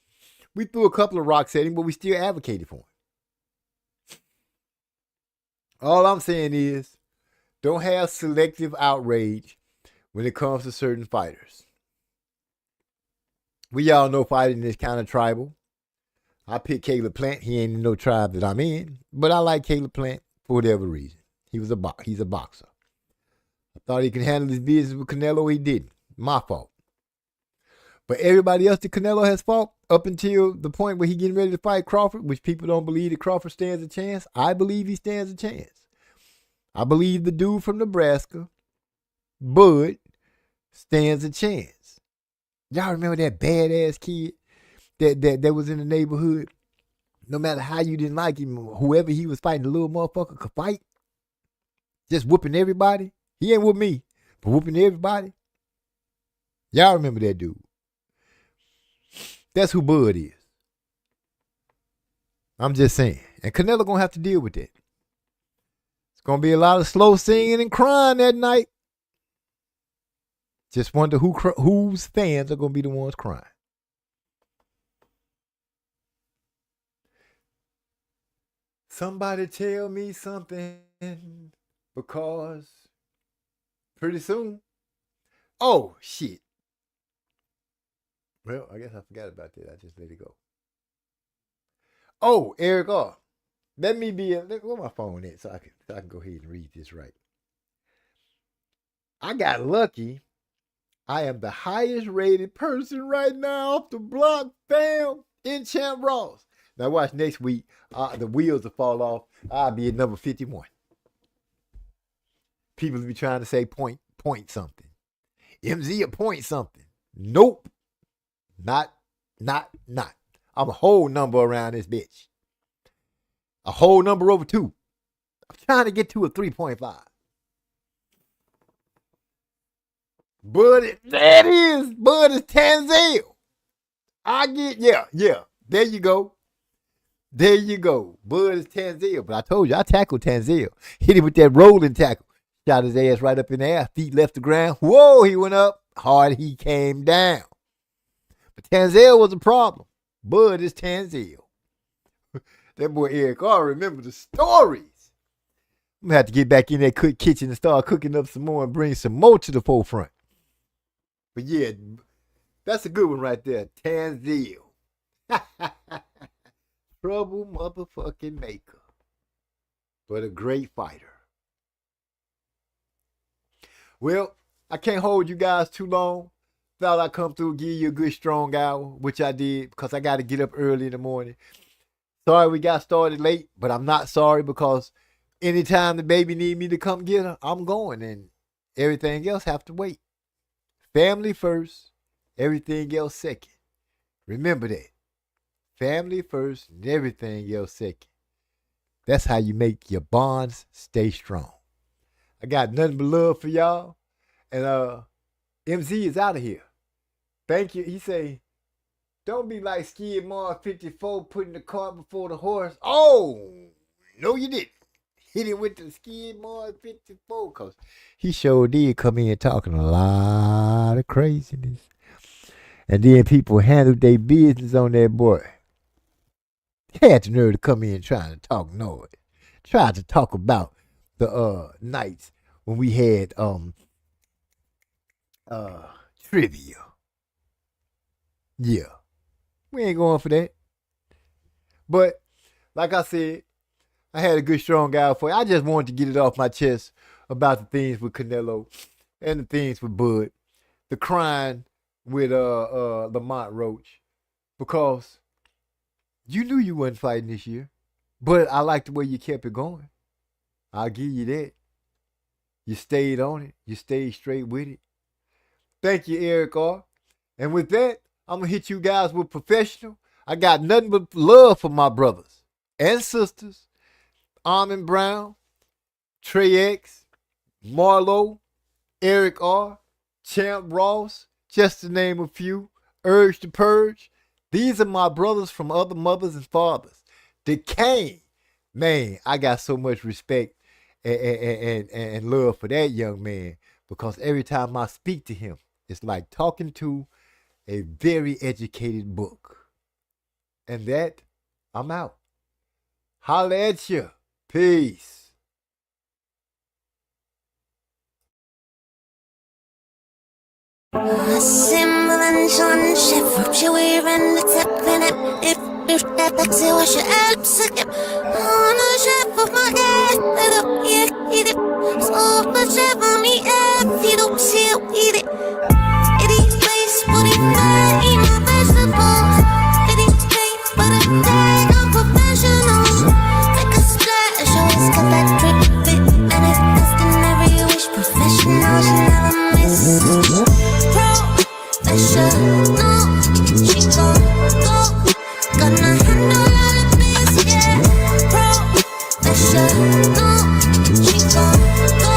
Speaker 2: We threw a couple of rocks at him, but we still advocated for him. All I'm saying is don't have selective outrage when it comes to certain fighters. We all know fighting is kind of tribal. I picked Caleb Plant. He ain't in no tribe that I'm in, but I like Caleb Plant for whatever reason. He's a boxer. I thought he could handle his business with Canelo. He didn't. My fault. But everybody else that Canelo has fought up until the point where he getting ready to fight Crawford, which people don't believe that Crawford stands a chance. I believe he stands a chance. I believe the dude from Nebraska, Bud, stands a chance. Y'all remember that badass kid that was in the neighborhood? No matter how you didn't like him, whoever he was fighting, the little motherfucker could fight. Just whooping everybody. He ain't with me, but whooping everybody. Y'all remember that dude. That's who Bud is. I'm just saying. And Canelo gonna have to deal with that. It's gonna be a lot of slow singing and crying that night. Just wonder whose fans are gonna be the ones crying. Somebody tell me something, because pretty soon. Oh, shit. Well, I guess I forgot about that. I just let it go. Oh, Eric R. Let me be where my phone is so I can go ahead and read this right. I got lucky. I am the highest rated person right now off the block, fam, in Champ Ross. Now watch next week. The wheels will fall off. I'll be at number 51. People will be trying to say point something. MZ a point something. Nope. Not. I'm a whole number around this bitch. A whole number over 2. I'm trying to get to a 3.5. Bud is Tanzil. Yeah. There you go. Bud is Tanzil. But I told you, I tackled Tanzil. Hit him with that rolling tackle. Shot his ass right up in the air. Feet left the ground. Whoa, he went up. Hard, he came down. But Tanzil was a problem. Bud is Tanzil. That boy Eric R. remember the stories. I'm going to have to get back in that kitchen and start cooking up some more and bring some more to the forefront. But yeah, that's a good one right there. Tanzil. Trouble motherfucking maker. But a great fighter. Well, I can't hold you guys too long. thought I'd come through and give you a good strong hour, which I did because I got to get up early in the morning. Sorry we got started late, but I'm not sorry because anytime the baby need me to come get her, I'm going, and everything else have to wait. Family first, everything else second. Remember that. Family first and everything else second. That's how you make your bonds stay strong. I got nothing but love for y'all. And MZ is out of here. Thank you. He say, don't be like Skid Mark 54 putting the cart before the horse. Oh, no you didn't. Hit it with the Skid Mark 54 because he sure did come in talking a lot of craziness. And then people handled their business on that boy. Had the nerve to come in trying to talk noise. Tried to talk about the nights when we had trivia. Yeah. We ain't going for that. But like I said, I had a good strong guy for you. I just wanted to get it off my chest about the things with Canelo and the things with Bud. The crying with Lamont Roach. Because you knew you wasn't fighting this year. But I like the way you kept it going. I'll give you that. You stayed on it. You stayed straight with it. Thank you, Eric R. And with that, I'm going to hit you guys with professional. I got nothing but love for my brothers and sisters. Armin Brown, Trey X, Marlo, Eric R., Champ Ross, just to name a few. Urge to Purge. These are my brothers from other mothers and fathers. Decane. Man, I got so much respect and love for that young man because every time I speak to him, it's like talking to a very educated book. And that, I'm out. Holla at you. Peace.
Speaker 5: Simple and John Sheffer, she wearing the tip in it. If that's it, wash your abs again. On the chef of my ass, let up, yeah, eat it. So the chef on me, feed up, she'll eat it. Eat face, booty fat, eat my vegetables. Eat cake, but a day, I'm professional. Make a splash, always got that drip fit. And it's best in every wish, professional, she never misses. Professional, she gon' go. Gonna handle all of this, yeah. Professional, she gon' go.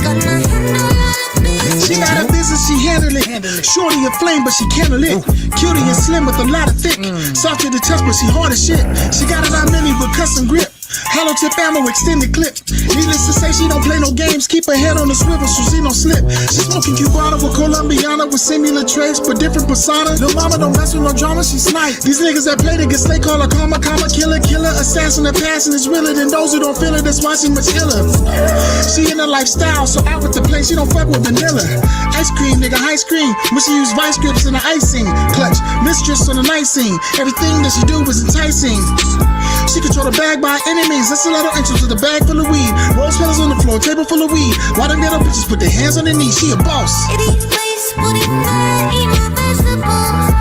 Speaker 5: Gonna handle all of this,
Speaker 6: She got a business, she handle it. Shorty a flame, but she handle it. Cutie and slim with a lot of thick. Soft to the touch, but she hard as shit. She got a 9 milli with custom grip. Hollow tip ammo, extended clip. Needless to say, she don't play no games. Keep her head on the swivel so she don't slip. She smoking Cubana with Colombiana with similar traits but different persona. No mama don't mess with no drama, she snipe. These niggas that play to get slay call her karma, killer, assassin. The passion is realer than those who don't feel it. That's why she much iller. She in a lifestyle, so out with the play. She don't fuck with vanilla. Ice cream, nigga, ice cream. When she use vice grips and the icing. Clutch, mistress on the night scene. Everything that she do is enticing. She control the bag by any means. That's a lot of entrance with a bag full of weed. Rose petals on the floor, table full of weed. Why them ghetto bitches put their hands on their knees? She a boss.
Speaker 5: Eat face, booty fat, eat my vegetables.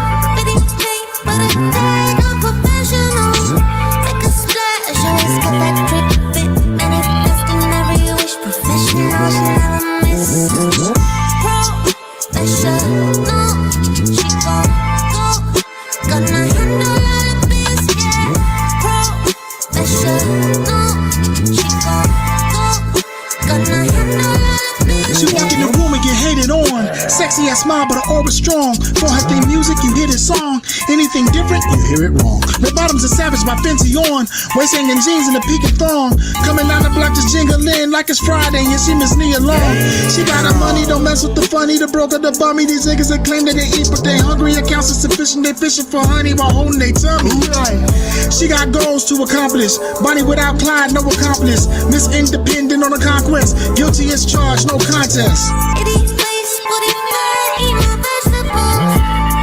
Speaker 5: Eat cake, but a day, I'm professional. Make a splash, always got that drip fit. And it's best in every wish, professional, she never misses. Professional, she gon' go. Gonna handle all of this, yeah. Professional, she gon' go. Gonna handle all of this.
Speaker 6: She walk in the room and get hated on. Sexy ass smile, but her aura strong. For her theme music, you hear this song. Anything different, you hear it wrong. The bottoms are savage by Fenty on. Waist hanging jeans and a peaking thong. Coming down the block just jingling like it's Friday and she Miss Nia Long. She got her money, don't mess with the funny. The broker, the bummy. These niggas that claim that they eat, but they hungry. Accounts are sufficient. They fishing for honey while holding their tummy. She got goals to accomplish. Bonnie without Clyde, no accomplice. Miss Independent on a conquest. Guilty as charged, no contest.
Speaker 5: Eat face, booty fat, eat my vegetables.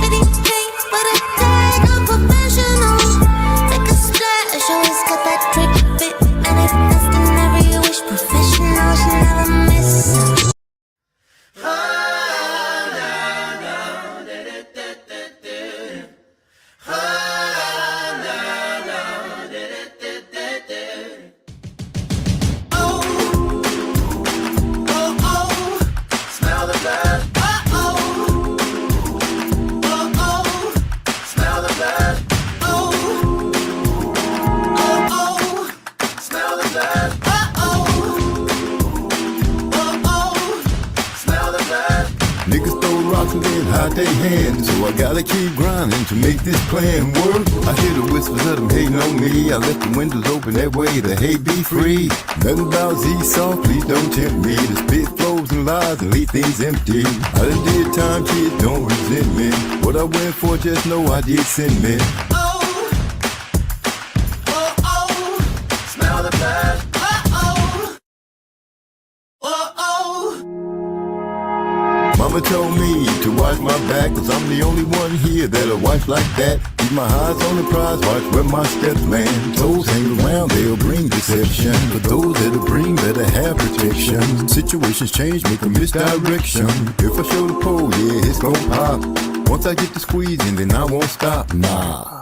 Speaker 5: Eat cake, but a day, I'm professional. Make a splash, always got that drip fit. And it's best in every wish, professional, she never misses.
Speaker 1: out their hands. So I gotta keep grinding to make this plan work. I hear the whispers of them hating on me. I left the windows open that way the hate be free. Nothing about Z-Soft, please don't tempt me to spit flows and lies and leave things empty. I done did time, kids, don't resent me. What I went for, just know I did send me.
Speaker 7: Smell the blood.
Speaker 1: Mama told me to watch my back, cause I'm the only one here that'll watch like that. Keep my eyes on the prize, watch where my steps land. Those hang around, they'll bring deception. But those that'll bring better have protection. Situations change, make a misdirection. If I show the pole, yeah, it's gon' pop. Once I get the squeezing, then I won't stop, nah.